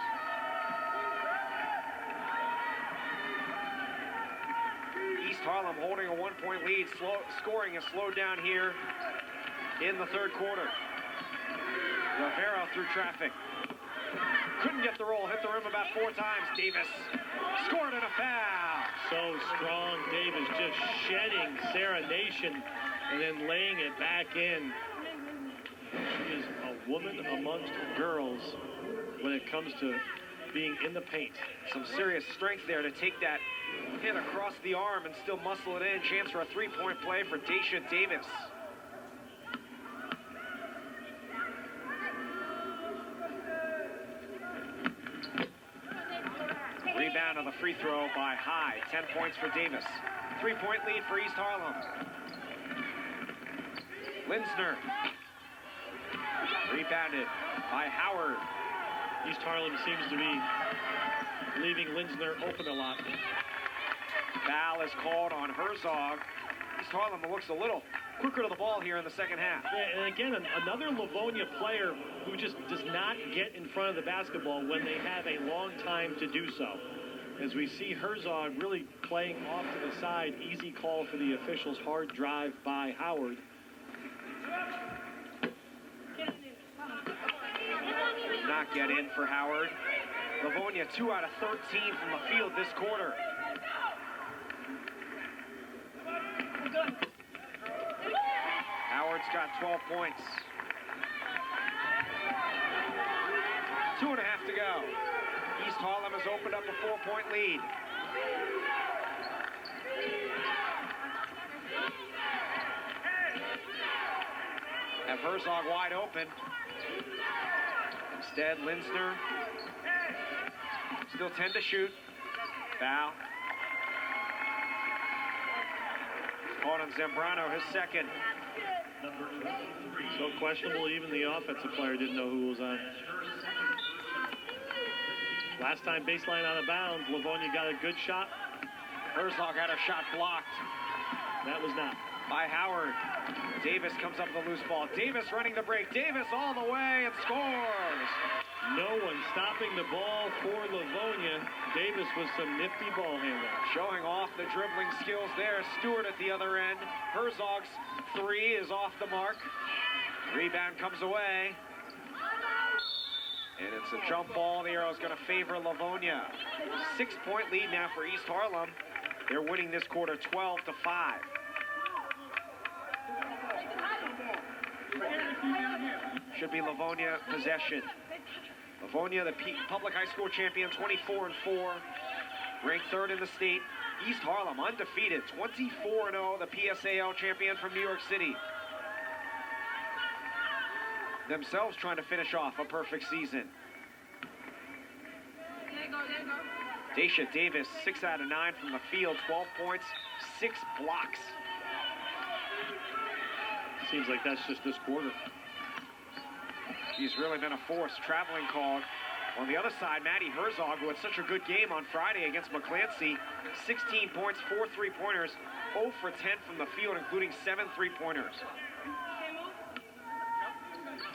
East Harlem holding a 1-point lead. Scoring is slowed down here in the third quarter. Rivera through traffic. Couldn't get the roll. Hit the rim about 4 times. Davis scored and a foul. So strong. Davis just shedding Sarah Nation and then laying it back in. She is a woman amongst girls when it comes to being in the paint. Some serious strength there to take that hit across the arm and still muscle it in. Chance for a 3-point play for Daisha Davis. Rebound on the free throw by High. 10 points for Davis. 3-point lead for East Harlem. Linsner. Rebounded by Howard. East Harlem seems to be leaving Linsner open a lot. Foul is called on Herzog. East Harlem looks a little quicker to the ball here in the second half. Yeah, and again, another Livonia player who just does not get in front of the basketball when they have a long time to do so. As we see Herzog really playing off to the side, easy call for the officials, hard drive by Howard. Did not get in for Howard. Livonia 2 out of 13 from the field this quarter. Howard's got 12 points. 2.5 to go. East Harlem has opened up a 4-point lead. Have Herzog wide open. Instead, Linsner still 10 to shoot. Foul. Caught on Zambrano, his second. So questionable, even the offensive player didn't know who was on. Last time baseline out of bounds, Livonia got a good shot. Herzog had a shot blocked. That was not. By Howard. Davis comes up with a loose ball. Davis running the break. Davis all the way and scores. No one stopping the ball for Livonia. Davis with some nifty ball handling. Showing off the dribbling skills there. Stewart at the other end. Herzog's 3 is off the mark. Rebound comes away. And it's a jump ball. The arrow is going to favor Livonia. 6-point lead now for East Harlem. They're winning this quarter 12-5. Should be Livonia possession. Livonia, the public high school champion, 24-4, ranked 3rd in the state. East Harlem, undefeated, 24-0, the PSAL champion from New York City. Themselves trying to finish off a perfect season. Daisha Davis, 6 out of 9 from the field, 12 points, 6 blocks. Seems like that's just this quarter. She's really been a force. Traveling called. On the other side, Maddie Herzog, who had such a good game on Friday against McClancy. 16 points, 4 3-pointers, 0 for 10 from the field, including 7 3-pointers.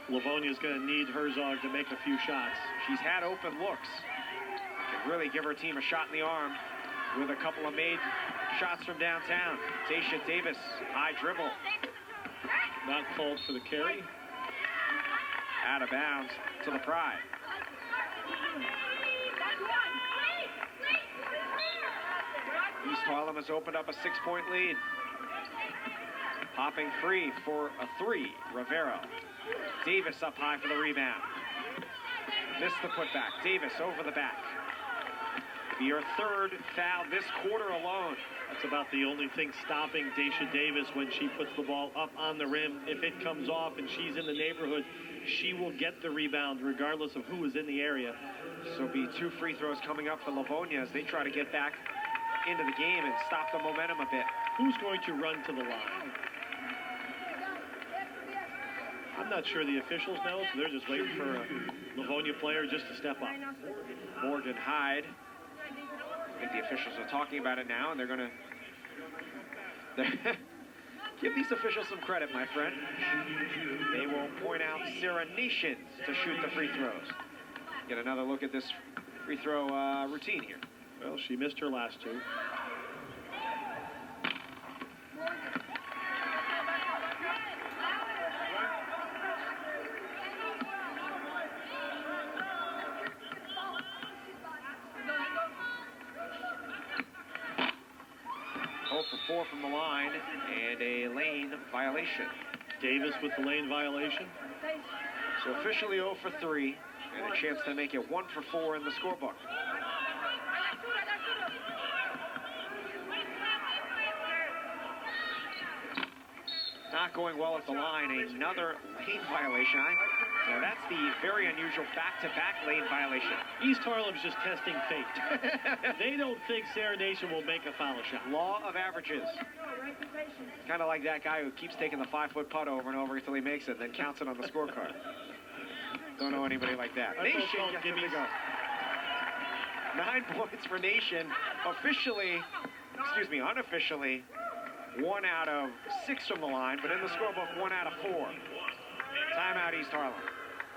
Livonia's going to need Herzog to make a few shots. She's had open looks. Can really give her team a shot in the arm with a couple of made shots from downtown. Daisha Davis, high dribble. Not called for the carry. Out of bounds to the Pride. East Harlem has opened up a 6-point lead. Popping free for a 3, Rivera. Davis up high for the rebound. Missed the putback. Davis over the back. Your 3rd foul this quarter alone. That's about the only thing stopping Daisha Davis when she puts the ball up on the rim. If it comes off and she's in the neighborhood, she will get the rebound regardless of who is in the area. So be 2 free throws coming up for Livonia as they try to get back into the game and stop the momentum a bit. Who's going to run to the line? I'm not sure the officials know, so they're just waiting for a Livonia player just to step up. Morgan Hyde. I think the officials are talking about it now, and they're going to give these officials some credit, my friend. They will point out Sarah Nations to shoot the free throws. Get another look at this free throw routine here. Well, she missed her last two. For 4 from the line, and a lane violation. Davis with the lane violation. So officially 0 for 3, and a chance to make it 1 for 4 in the scorebook. Not going well at the line, another lane violation. Now that's the very unusual back-to-back lane violation. East Harlem's just testing fate. They don't think Sarah Nation will make a foul shot. Law of averages. Kind of like that guy who keeps taking the 5-foot putt over and over until he makes it, then counts it on the scorecard. Don't know anybody like that. That's Nation gets it to go. 9 points for Nation. Unofficially, 1 out of 6 from the line, but in the scorebook, 1 out of 4. Timeout, East Harlem.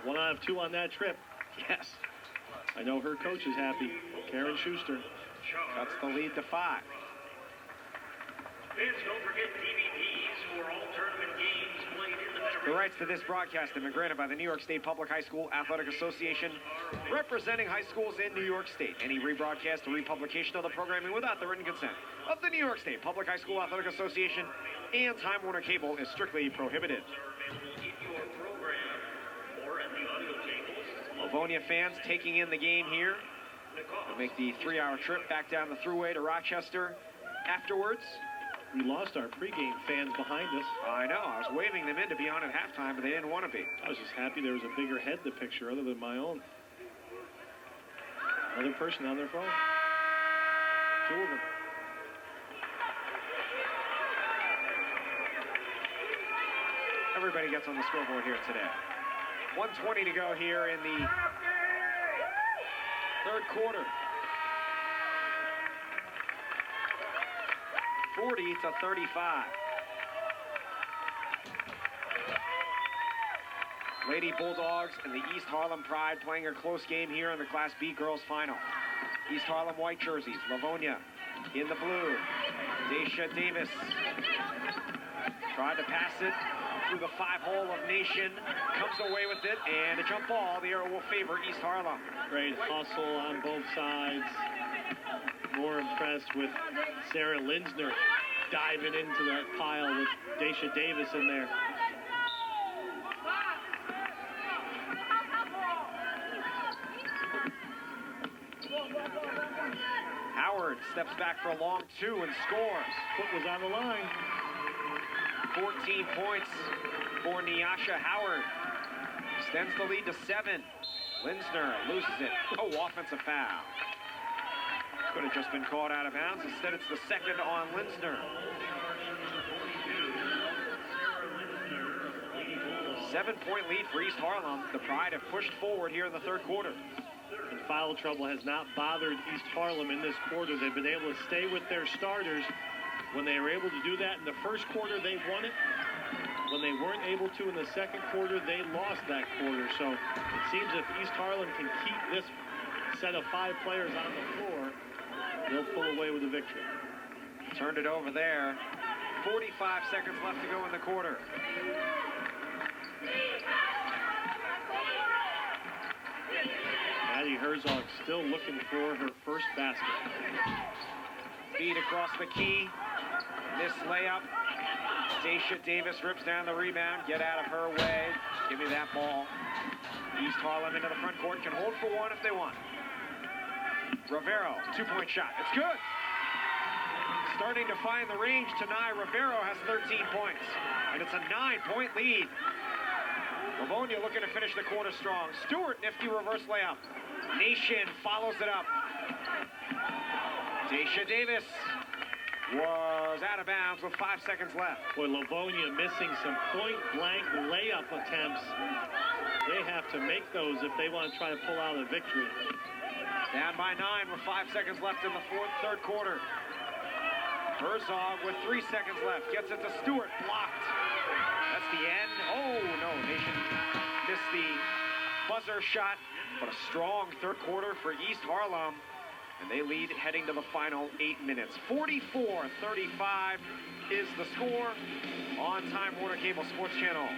1 out of 2 on that trip. Yes. I know her coach is happy. Karen Schuster. Cuts the lead to 5. Fans, don't forget DVDs for all tournament games played in the Federation. The rights to this broadcast have been granted by the New York State Public High School Athletic Association, representing high schools in New York State. Any rebroadcast or republication of the programming without the written consent of the New York State Public High School Athletic Association and Time Warner Cable is strictly prohibited. Livonia fans taking in the game here. They'll make the 3-hour trip back down the thruway to Rochester afterwards. We lost our pregame fans behind us. I know. I was waving them in to be on at halftime, but they didn't want to be. I was just happy there was a bigger head in the picture other than my own. Another person on their phone. 2 of them. Everybody gets on the scoreboard here today. 1:20 to go here in the third quarter. 40-35. Lady Bulldogs and the East Harlem Pride playing a close game here in the Class B girls final. East Harlem white jerseys, Livonia in the blue. Daisha Davis tried to pass it through the 5-hole of Nation, comes away with it, and a jump ball. The arrow will favor East Harlem. Great hustle on both sides. More impressed with Sarah Linsner diving into that pile with Daisha Davis in there. Howard steps back for a long 2 and scores. Foot was on the line. 14 points for Nyasha Howard. Extends the lead to 7. Linsner loses it. Oh, offensive foul. Could have just been called out of bounds. Instead, it's the second on Linsner. 7-point lead for East Harlem. The Pride have pushed forward here in the third quarter. And foul trouble has not bothered East Harlem in this quarter. They've been able to stay with their starters. When they were able to do that in the first quarter, they won it. When they weren't able to in the second quarter, they lost that quarter. So it seems if East Harlem can keep this set of 5 players on the floor, they'll pull away with a victory. Turned it over there. 45 seconds left to go in the quarter. Maddie Herzog still looking for her first basket. Feed across the key. Missed layup. Daisha Davis rips down the rebound. Get out of her way. Give me that ball. East Harlem into the front court. Can hold for 1 if they want. Rivero, 2-point shot. It's good. Starting to find the range. Tanai Rivero has 13 points. And it's a 9-point lead. Livonia looking to finish the quarter strong. Stewart, nifty reverse layup. Nation follows it up. Daisha Davis was out of bounds with 5 seconds left. Boy, Livonia missing some point-blank layup attempts. They have to make those if they want to try to pull out a victory. Down by 9 with 5 seconds left in the third quarter. Herzog with 3 seconds left. Gets it to Stewart. Blocked. That's the end. Oh, no. Nation missed the buzzer shot. But a strong third quarter for East Harlem. And they lead heading to the final 8 minutes. 44-35 is the score on Time Warner Cable Sports Channel.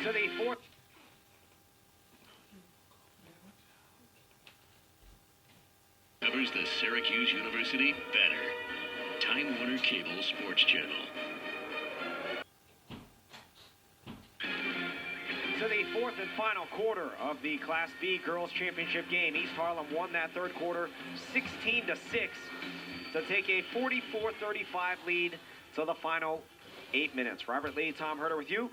To the fourth. Covers the Syracuse University better. Time Warner Cable Sports Channel. To the fourth and final quarter of the Class B Girls Championship game. East Harlem won that third quarter 16-6 to take a 44-35 lead to the final 8 minutes. Robert Lee, Tom Herter with you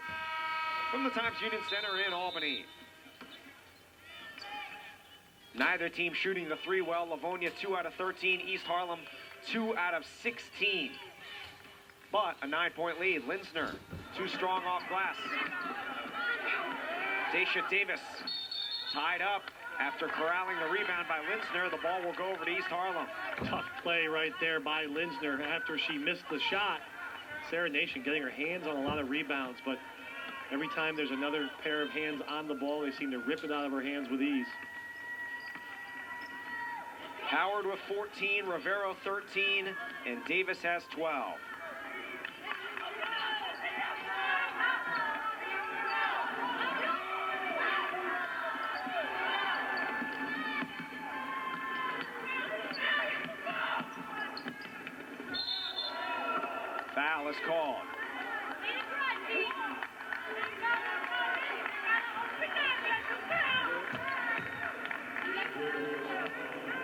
from the Times Union Center in Albany. Neither team shooting the three well. Livonia 2 out of 13. East Harlem 2 out of 16. But a 9-point lead. Linsner too strong off glass. Daisha Davis tied up after corralling the rebound by Linsner. The ball will go over to East Harlem. Tough play right there by Linsner after she missed the shot. Sarah Nation getting her hands on a lot of rebounds, but every time there's another pair of hands on the ball, they seem to rip it out of her hands with ease. Howard with 14, Rivero 13, and Davis has 12. Foul is called.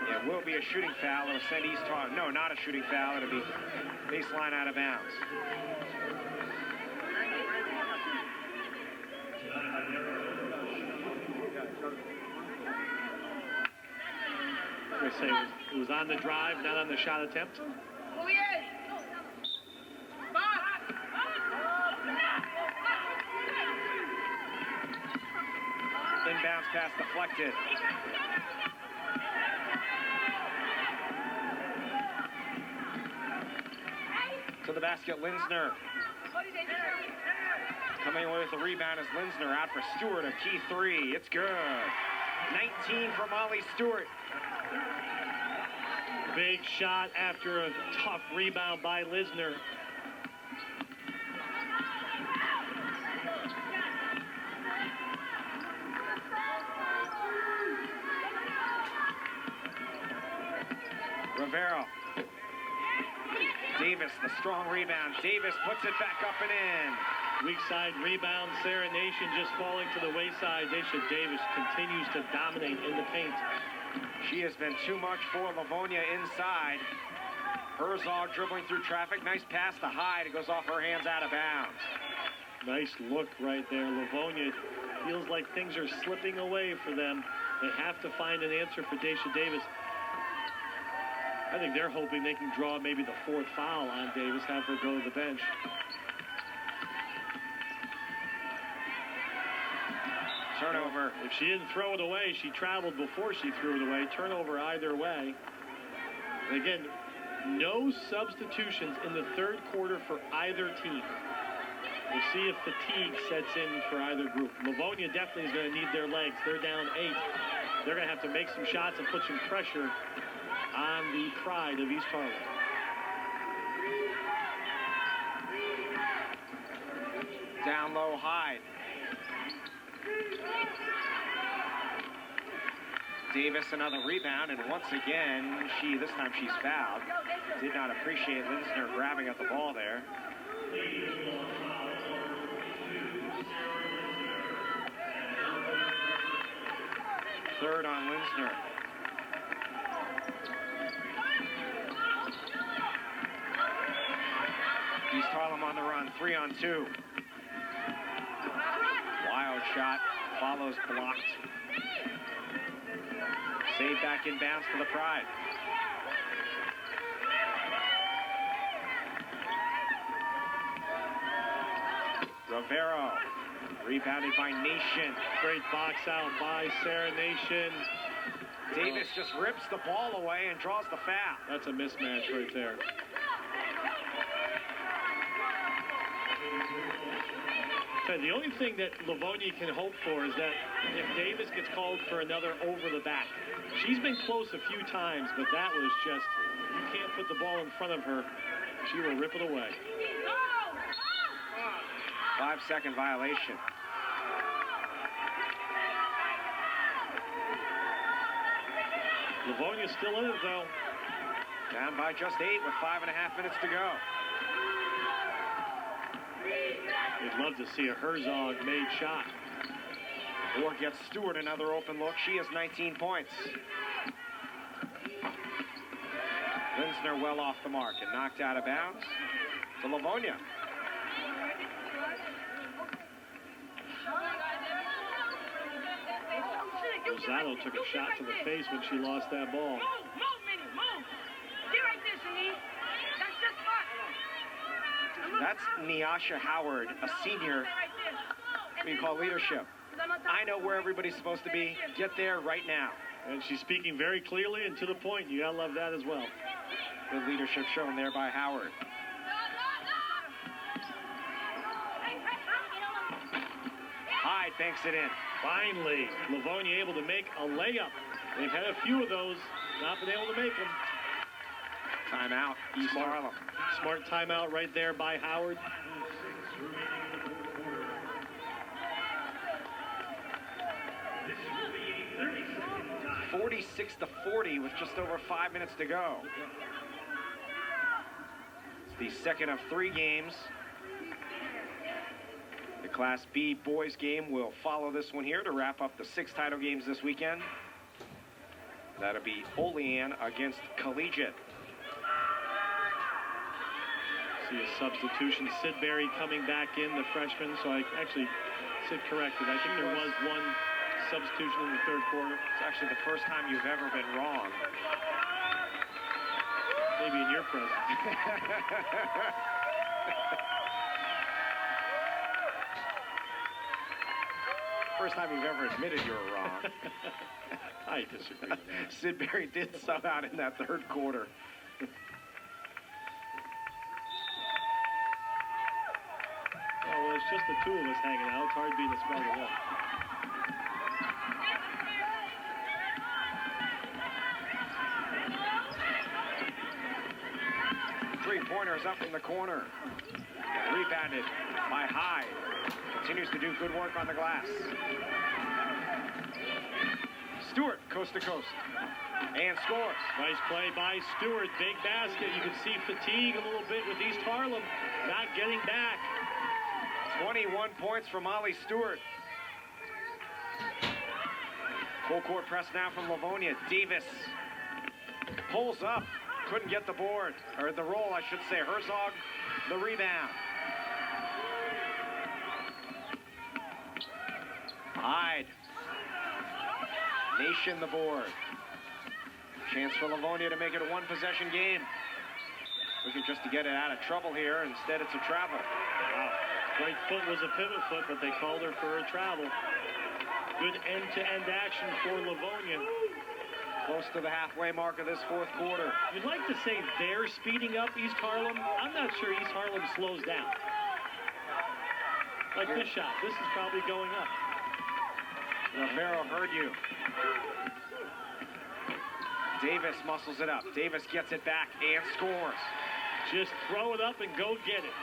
It will be a shooting foul. It'll send East Harlem. No, not a shooting foul. It'll be baseline out of bounds. I say it was on the drive, not on the shot attempt. Inbounds pass deflected. To the basket, Linsner. Coming away with the rebound is Linsner. Out for Stewart, a key three. It's good. 19 for Molly Stewart. Big shot after a tough rebound by Linsner. Rivero. Davis, the strong rebound. Davis puts it back up and in. Weak side rebound. Sarah Nation just falling to the wayside. Daisha Davis continues to dominate in the paint. She has been too much for Livonia inside. Herzog dribbling through traffic. Nice pass to Hyde. It goes off her hands out of bounds. Nice look right there. Livonia feels like things are slipping away for them. They have to find an answer for Daisha Davis. I think they're hoping they can draw maybe the fourth foul on Davis, have her go to the bench. Turnover. If she didn't throw it away, she traveled before she threw it away. Turnover either way. And again, no substitutions in the third quarter for either team. We'll see if fatigue sets in for either group. Livonia definitely is going to need their legs. They're down 8. They're going to have to make some shots and put some pressure on the pride of East Harlem. Down low, Hyde. Davis another rebound, and once again, this time she's fouled. Did not appreciate Linsner grabbing at the ball there. Third on Linsner. East Harlem on the run, 3-on-2. Wild shot, follows blocked. Save back in bounds for the Pride. Rivero, rebounded by Nation. Great box out by Sarah Nation. Davis just rips the ball away and draws the foul. That's a mismatch right there. The only thing that Livonia can hope for is that if Davis gets called for another over the back. She's been close a few times, but that was just, you can't put the ball in front of her. She will rip it away. 5-second violation. Livonia's still in it, though. Down by just 8 with 5.5 minutes to go. We'd love to see a Herzog-made shot. Or gets Stewart another open look. She has 19 points. Linsner well off the mark and knocked out of bounds to Livonia. Rosado took a shot to the face when she lost that ball. Move, Minnie, move. Get right there, Shanice. That's just That's smart. Nyasha Howard, a senior. We call leadership. I know where everybody's supposed to be. Get there right now. And she's speaking very clearly and to the point. You gotta love that as well. Good leadership shown there by Howard. Hyde banks it in. Finally, Livonia able to make a layup. They've had a few of those, not been able to make them. Timeout, East Harlem. Smart timeout right there by Howard. This will be a 30-second time. 46-40 with just over 5 minutes to go. It's the second of 3 games. The Class B boys game will follow this one here to wrap up the 6 title games this weekend. That'll be Olean against Collegiate. See a substitution. Sid Berry coming back in, the freshman. So I actually, Sid corrected. I think there was one substitution in the third quarter. It's actually the first time you've ever been wrong. Maybe in your presence. First time you've ever admitted you were wrong. I disagree with that. Sid Berry did sub out in that third quarter. Oh, well, it's just the two of us hanging out. It's hard being a smarter one. Three-pointers up from the corner. Rebounded by Hyde. Continues to do good work on the glass. Stewart, coast to coast. And scores. Nice play by Stewart. Big basket. You can see fatigue a little bit with East Harlem not getting back. 21 points from Molly Stewart. Full court press now from Livonia. Davis pulls up. Couldn't get the board. Or the roll, I should say. Herzog, the rebound. Hyde. Nation the board. Chance for Livonia to make it a one-possession game. Looking just to get it out of trouble here. Instead, it's a travel. Wow. Right foot was a pivot foot, but they called her for a travel. Good end-to-end action for Livonia. Close to the halfway mark of this fourth quarter. You'd like to say they're speeding up East Harlem. I'm not sure East Harlem slows down. Like this shot. This is probably going up. Rivero heard you. Davis muscles it up. Davis gets it back and scores. Just throw it up and go get it.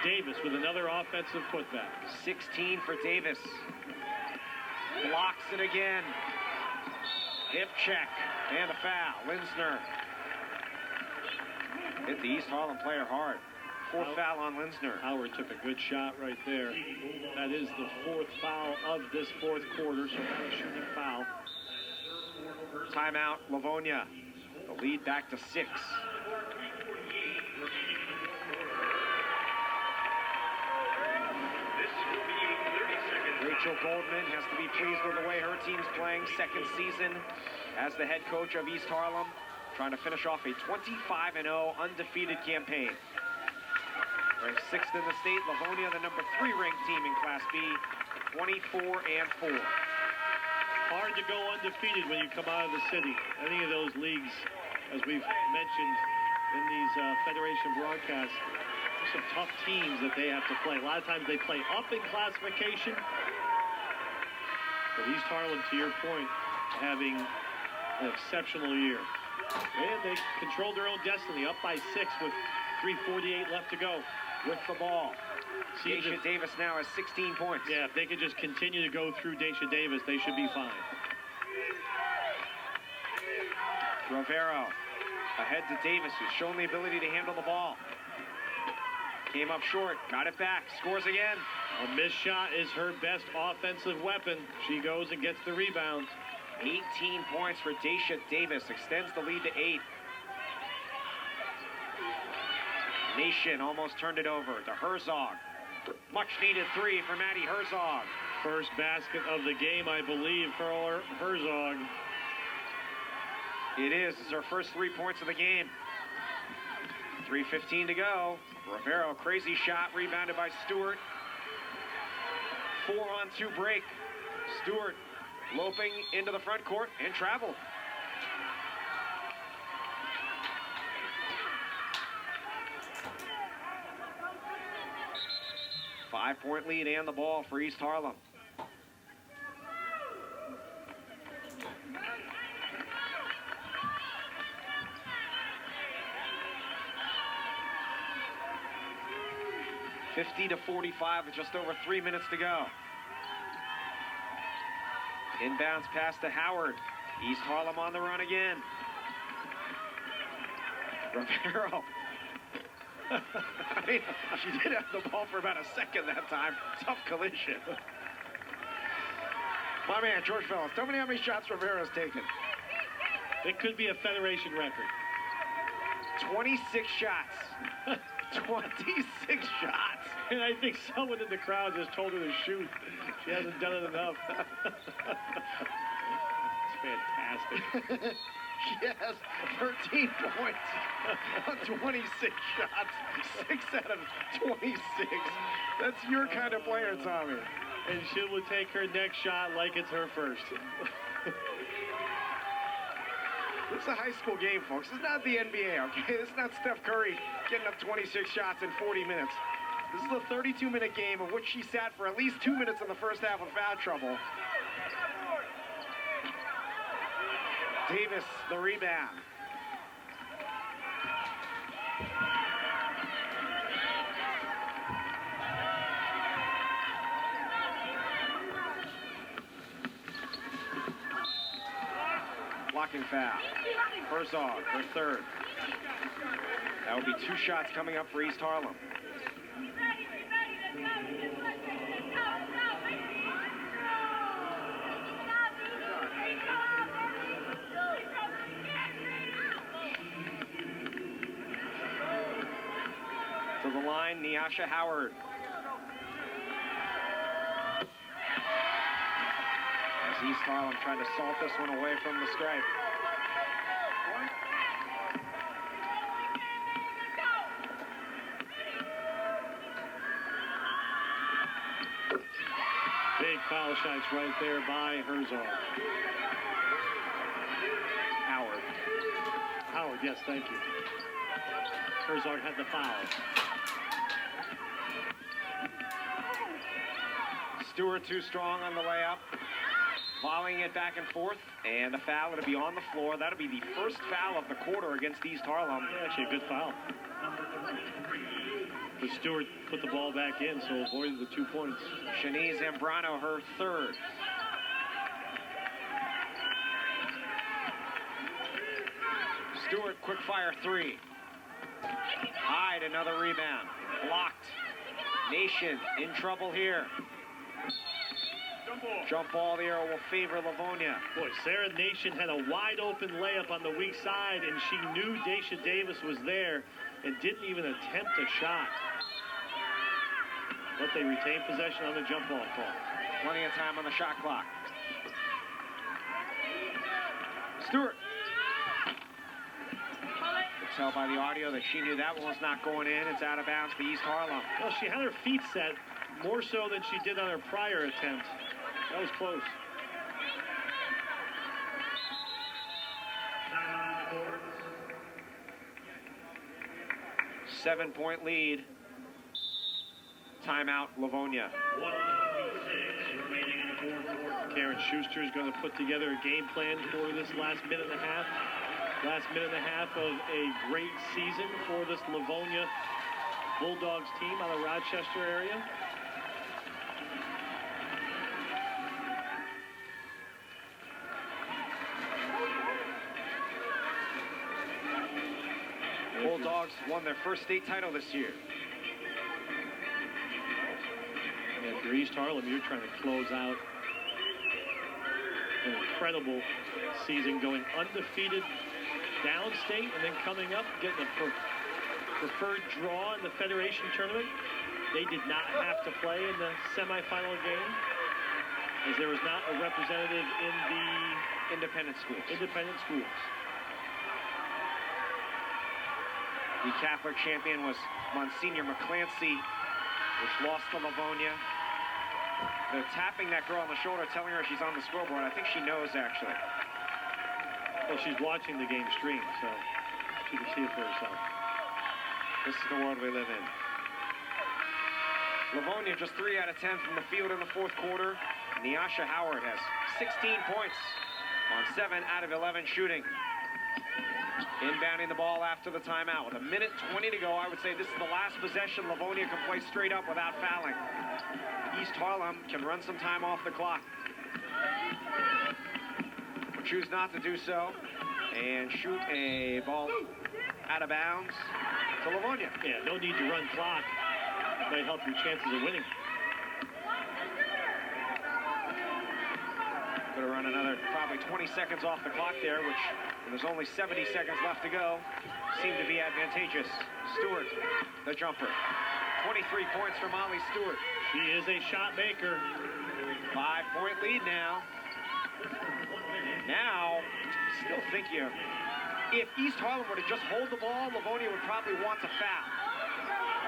Davis with another offensive putback. 16 for Davis. Blocks it again. Hip check and a foul. Linsner hit the East Harlem player hard. Fourth foul on Linsner. Howard took a good shot right there. That is the fourth foul of this fourth quarter, so not a shooting foul. Timeout, Livonia. The lead back to 6. Rachel Goldman has to be pleased with the way her team's playing. Second season as the head coach of East Harlem, trying to finish off a 25-0 undefeated campaign. Ranked 6th in the state, Livonia, the number 3 ranked team in Class B, 24-4. Hard to go undefeated when you come out of the city. Any of those leagues, as we've mentioned in these Federation broadcasts, there's some tough teams that they have to play. A lot of times they play up in classification. But East Harlem, to your point, having an exceptional year. And they controlled their own destiny, up by 6 with 3:48 left to go with the ball. Daisha Davis now has 16 points. Yeah, if they could just continue to go through Daisha Davis, they should be fine. Rivero ahead to Davis, who's shown the ability to handle the ball. Came up short, got it back, scores again. A missed shot is her best offensive weapon. She goes and gets the rebound. 18 points for Daisha Davis, extends the lead to 8. Nation almost turned it over to Herzog. Much needed 3 for Maddie Herzog. First basket of the game, I believe, for Herzog. It is. It's her first 3 points of the game. 3:15 to go. Rivero, crazy shot, rebounded by Stewart. 4-on-2 break. Stewart loping into the front court and traveled. Five-point lead and the ball for East Harlem. (50-45) with just over 3 minutes to go. Inbounds pass to Howard. East Harlem on the run again. Rivero. I mean, she did have the ball for about a second that time. Tough collision. My man, George Fellows, tell me how many shots Rivero's taken. It could be a Federation record. 26 shots. 26 shots. And I think someone in the crowd just told her to shoot. She hasn't done it enough. It's fantastic. She has 13 points on 26 shots. 6 out of 26. That's your kind of player, Tommy. And she will take her next shot like it's her first. This is a high school game, folks. This is not the NBA, okay? This is not Steph Curry getting up 26 shots in 40 minutes. This is a 32-minute game of which she sat for at least 2 minutes in the first half of foul trouble. Davis, the rebound. Blocking foul. Herzog, her third. That would be 2 shots coming up for East Harlem. To the line, Nyasha Howard. As East Harlem trying to salt this one away from the stripe. Big foul shots right there by Herzog. Howard, yes, thank you. Herzog had the foul. Stewart too strong on the layup. Volleying it back and forth. And a foul to be on the floor. That'll be the first foul of the quarter against East Harlem. Yeah, actually a good foul. But Stewart put the ball back in, so avoided the 2 points. Shanice Zambrano, her third. Stewart, quick fire 3. Hyde, another rebound. Blocked. Nation in trouble here. Jump ball there will favor Livonia. Boy, Sarah Nation had a wide open layup on the weak side, and she knew Daisha Davis was there and didn't even attempt a shot. But they retained possession on the jump ball call. Plenty of time on the shot clock. Stewart. Could tell by the audio that she knew that one was not going in. It's out of bounds for East Harlem. Well, she had her feet set more so than she did on her prior attempt. That was close. Seven-point lead. Timeout, Livonia. Karen Schuster is going to put together a game plan for this last minute and a half. Last minute and a half of a great season for this Livonia Bulldogs team out of Rochester area. Bulldogs won their first state title this year. And for East Harlem, you're trying to close out an incredible season, going undefeated downstate and then coming up, getting a preferred draw in the Federation tournament. They did not have to play in the semifinal game, as there was not a representative in the Independent schools. The Catholic champion was Monsignor McClancy, which lost to Livonia. They're tapping that girl on the shoulder, telling her she's on the scoreboard. I think she knows, actually. Well, she's watching the game stream, so she can see it for herself. This is the world we live in. Livonia just 3 out of 10 from the field in the fourth quarter. Nyasha Howard has 16 points on 7 out of 11 shooting. Inbounding the ball after the timeout. With a minute 20 to go, I would say this is the last possession Livonia can play straight up without fouling. East Harlem can run some time off the clock. Choose not to do so and shoot a ball out of bounds to Livonia. Yeah, no need to run clock. Might help your chances of winning. Going to run another probably 20 seconds off the clock there, which when there's only 70 seconds left to go, seemed to be advantageous. Stewart, the jumper. 23 points for Molly Stewart. She is a shot maker. 5-point lead now. Now, still think you, if East Harlem were to just hold the ball, Livonia would probably want to foul.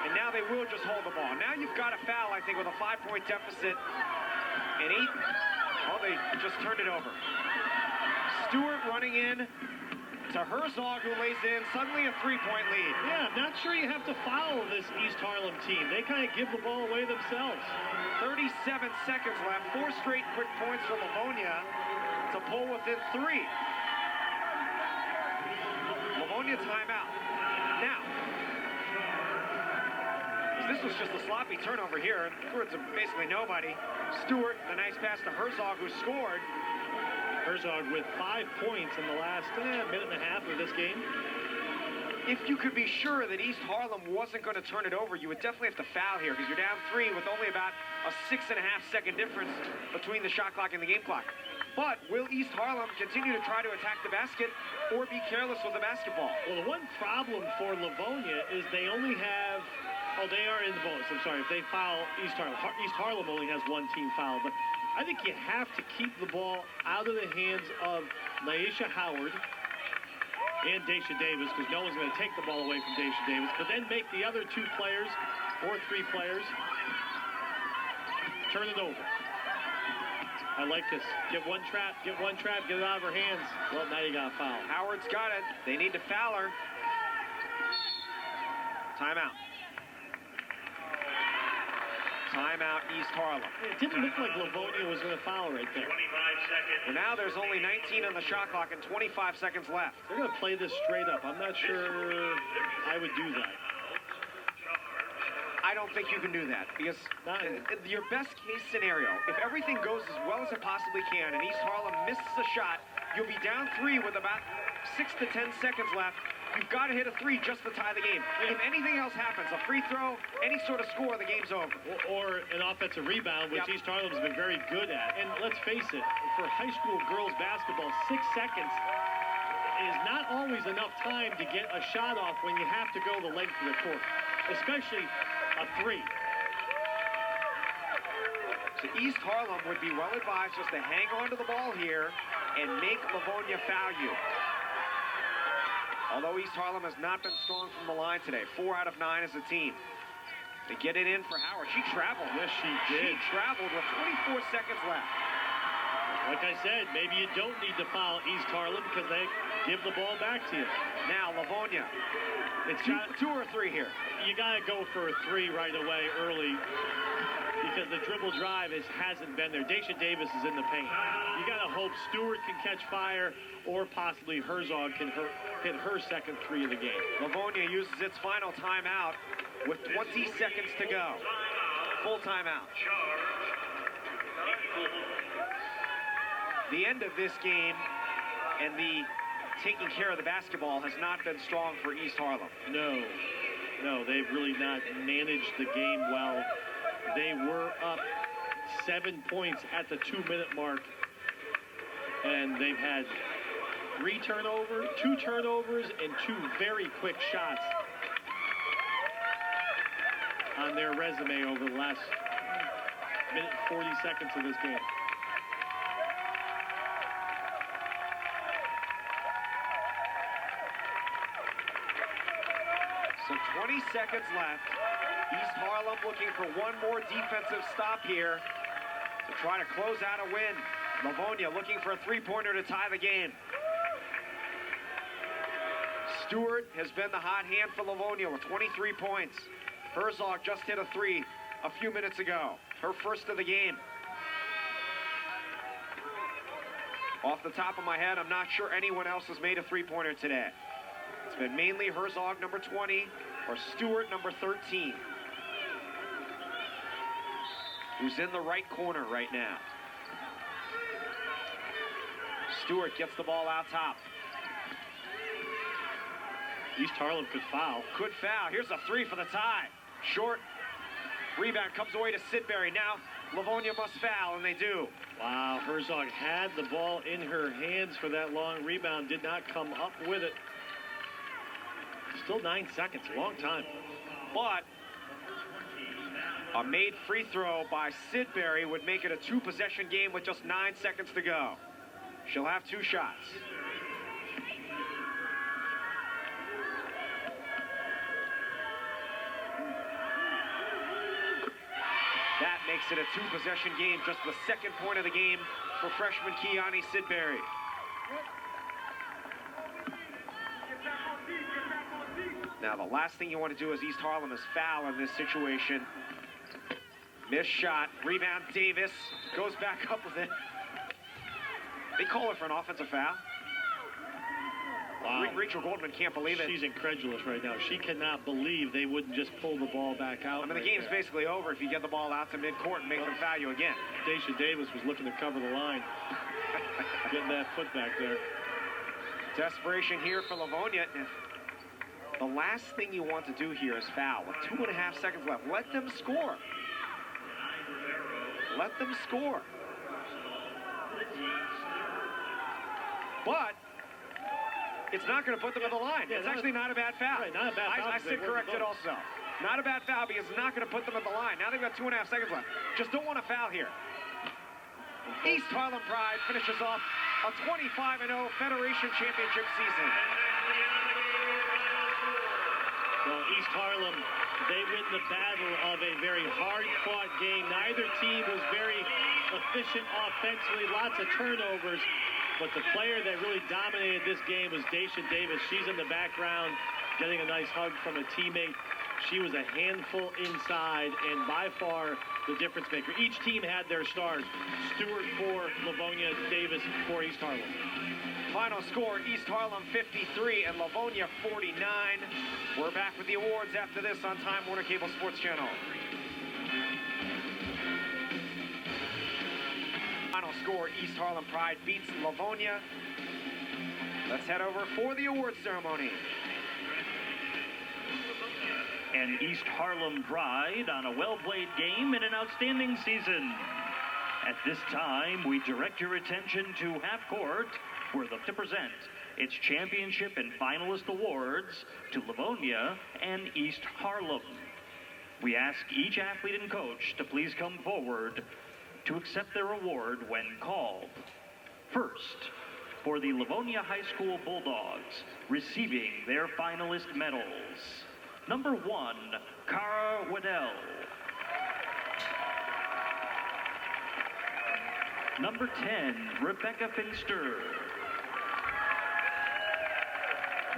And now they will just hold the ball. Now you've got a foul, I think, with a 5-point deficit. And 8, oh, they just turned it over. Stewart running in to Herzog, who lays in, suddenly a 3-point lead. Yeah, I'm not sure you have to foul this East Harlem team. They kind of give the ball away themselves. 37 seconds left, 4 straight quick points for Livonia to pull within 3. Livonia timeout. Now, this was just a sloppy turnover here, towards basically nobody. Stewart, the nice pass to Herzog, who scored. Herzog with 5 points in the last minute and a half of this game. If you could be sure that East Harlem wasn't going to turn it over, you would definitely have to foul here, because you're down 3 with only about a 6.5-second difference between the shot clock and the game clock. But will East Harlem continue to try to attack the basket or be careless with the basketball? Well, the one problem for Livonia is they only have, oh, they are in the bonus. I'm sorry, if they foul East Harlem only has 1 team foul. But I think you have to keep the ball out of the hands of Nyasha Howard and Daisha Davis, because no one's going to take the ball away from Daisha Davis, but then make the other 2 players or 3 players turn it over. I like this. Get one trap, get it out of her hands. Well, now you got a foul. Howard's got it. They need to foul her. Timeout. Timeout, East Harlem. It didn't look like Livonia was going to foul right there. 25 seconds. Well, now there's only 19 on the shot clock and 25 seconds left. They're going to play this straight up. I'm not sure I would do that. I don't think you can do that, because your best case scenario, if everything goes as well as it possibly can and East Harlem misses a shot, you'll be down 3 with about 6 to 10 seconds left. You've got to hit a 3 just to tie the game. If anything else happens, a free throw, any sort of score, the game's over. Or an offensive rebound, which East Harlem's been very good at. And let's face it, for high school girls basketball, 6 seconds is not always enough time to get a shot off when you have to go the length of the court, especially a 3. So East Harlem would be well advised just to hang on to the ball here and make Livonia foul you. Although East Harlem has not been strong from the line today, 4 out of 9 as a team. They get it in for Howard. She traveled. Yes, she did. She traveled with 24 seconds left. Like I said, maybe you don't need to foul East Harlem because they give the ball back to you. Now Livonia. It's two or three here. You got to go for a 3 right away early because the dribble drive hasn't been there. Daisha Davis is in the paint. You got to hope Stewart can catch fire or possibly Herzog can hit her second 3 of the game. Livonia uses its final timeout with 20 seconds to go. Full timeout. The end of this game and the taking care of the basketball has not been strong for East Harlem. No, they've really not managed the game well. They were up 7 points at the 2-minute mark, and they've had 2 turnovers, and 2 very quick shots on their resume over the last minute 40 seconds of this game. So 20 seconds left. East Harlem looking for one more defensive stop here to try to close out a win. Livonia looking for a 3-pointer to tie the game. Stewart has been the hot hand for Livonia with 23 points. Herzog just hit a 3 a few minutes ago, her first of the game. Off the top of my head, I'm not sure anyone else has made a 3-pointer today. It's been mainly Herzog, number 20, or Stewart, number 13, who's in the right corner right now. Stewart gets the ball out top. East Harlem could foul. Could foul. Here's a 3 for the tie. Short. Rebound comes away to Sidbury. Now Livonia must foul, and they do. Wow, Herzog had the ball in her hands for that long rebound. Did not come up with it. Still 9 seconds, a long time. But a made free throw by Sidbury would make it a 2-possession game with just 9 seconds to go. She'll have 2 shots. That makes it a 2-possession game, just the second point of the game for freshman Kiani Sidbury. Now, the last thing you want to do as East Harlem is foul in this situation. Missed shot. Rebound, Davis. Goes back up with it. They call it for an offensive foul. Wow. Rachel Goldman can't believe it. She's incredulous right now. She cannot believe they wouldn't just pull the ball back out. I mean, the game's basically over if you get the ball out to midcourt and make them foul you again. Daisha Davis was looking to cover the line. Getting that foot back there. Desperation here for Livonia. The last thing you want to do here is foul with 2.5 seconds left. Let them score. Let them score. But it's not going to put them in the line. Yeah, it's actually not a bad foul. Right, not a bad foul. I stood corrected also. Not a bad foul because it's not going to put them at the line. Now they've got 2.5 seconds left. Just don't want to foul here. East Harlem Pride finishes off a 25-0 Federation Championship season. Well, East Harlem, they win the battle of a very hard-fought game. Neither team was very efficient offensively, lots of turnovers. But the player that really dominated this game was Daisha Davis. She's in the background getting a nice hug from a teammate. She was a handful inside and by far the difference maker. Each team had their stars. Stewart for Livonia, Davis for East Harlem. Final score, East Harlem 53 and Livonia 49. We're back with the awards after this on Time Warner Cable Sports Channel. Final score, East Harlem Pride beats Livonia. Let's head over for the awards ceremony. And East Harlem Pride on a well-played game and an outstanding season. At this time, we direct your attention to half court, where to present its championship and finalist awards to Livonia and East Harlem. We ask each athlete and coach to please come forward to accept their award when called. First, for the Livonia High School Bulldogs, receiving their finalist medals. Number 1, Cara Waddell. Number 10, Rebecca Finster.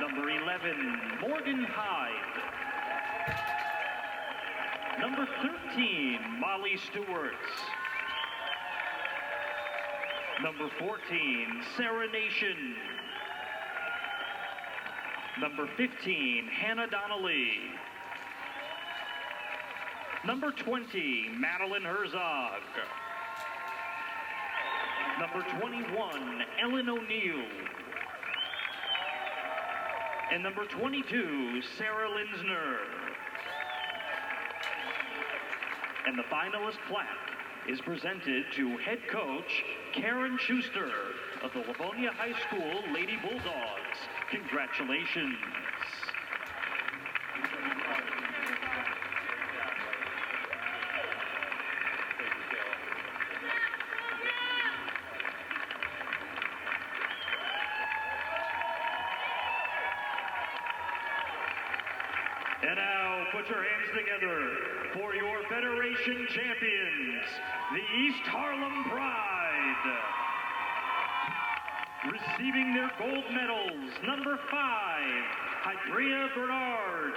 Number 11, Morgan Hyde. Number 13, Molly Stewart. Number 14, Sarah Nation. Number 15, Hannah Donnelly. Number 20, Madeline Herzog. Number 21, Ellen O'Neill. And number 22, Sarah Linsner. And the finalist plaque is presented to head coach Karen Schuster of the Livonia High School Lady Bulldogs. Congratulations. And now, put your hands together for your Federation champions, the East Harlem Pride. Receiving their gold medals, number 5, Hydrea Bernard.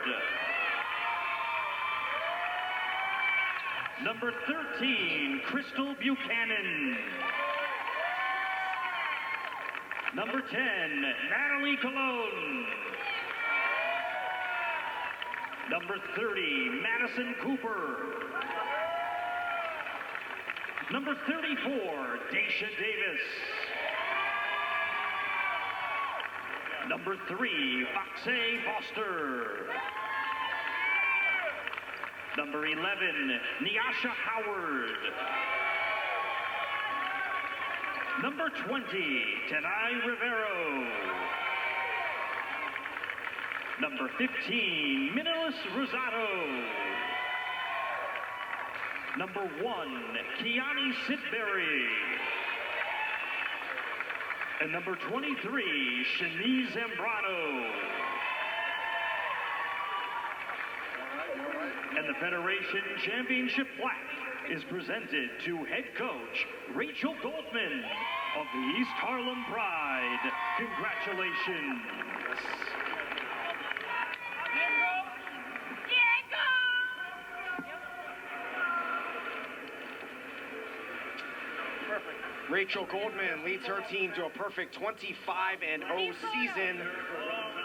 Number 13, Crystal Buchanan. Number 10, Natalie Colon. Number 30, Madison Cooper. Number 34, Daisha Davis. Number 3, Foxay Foster. Number 11, Nyasha Howard. Number 20, Tenai Rivero. Number 15, Minilis Rosado. Number 1, Kiani Sitberry. And number 23, Shanice Zambrano. And the Federation Championship plaque is presented to head coach Rachel Goldman of the East Harlem Pride. Congratulations. Rachel Goldman leads her team to a perfect 25-0 season.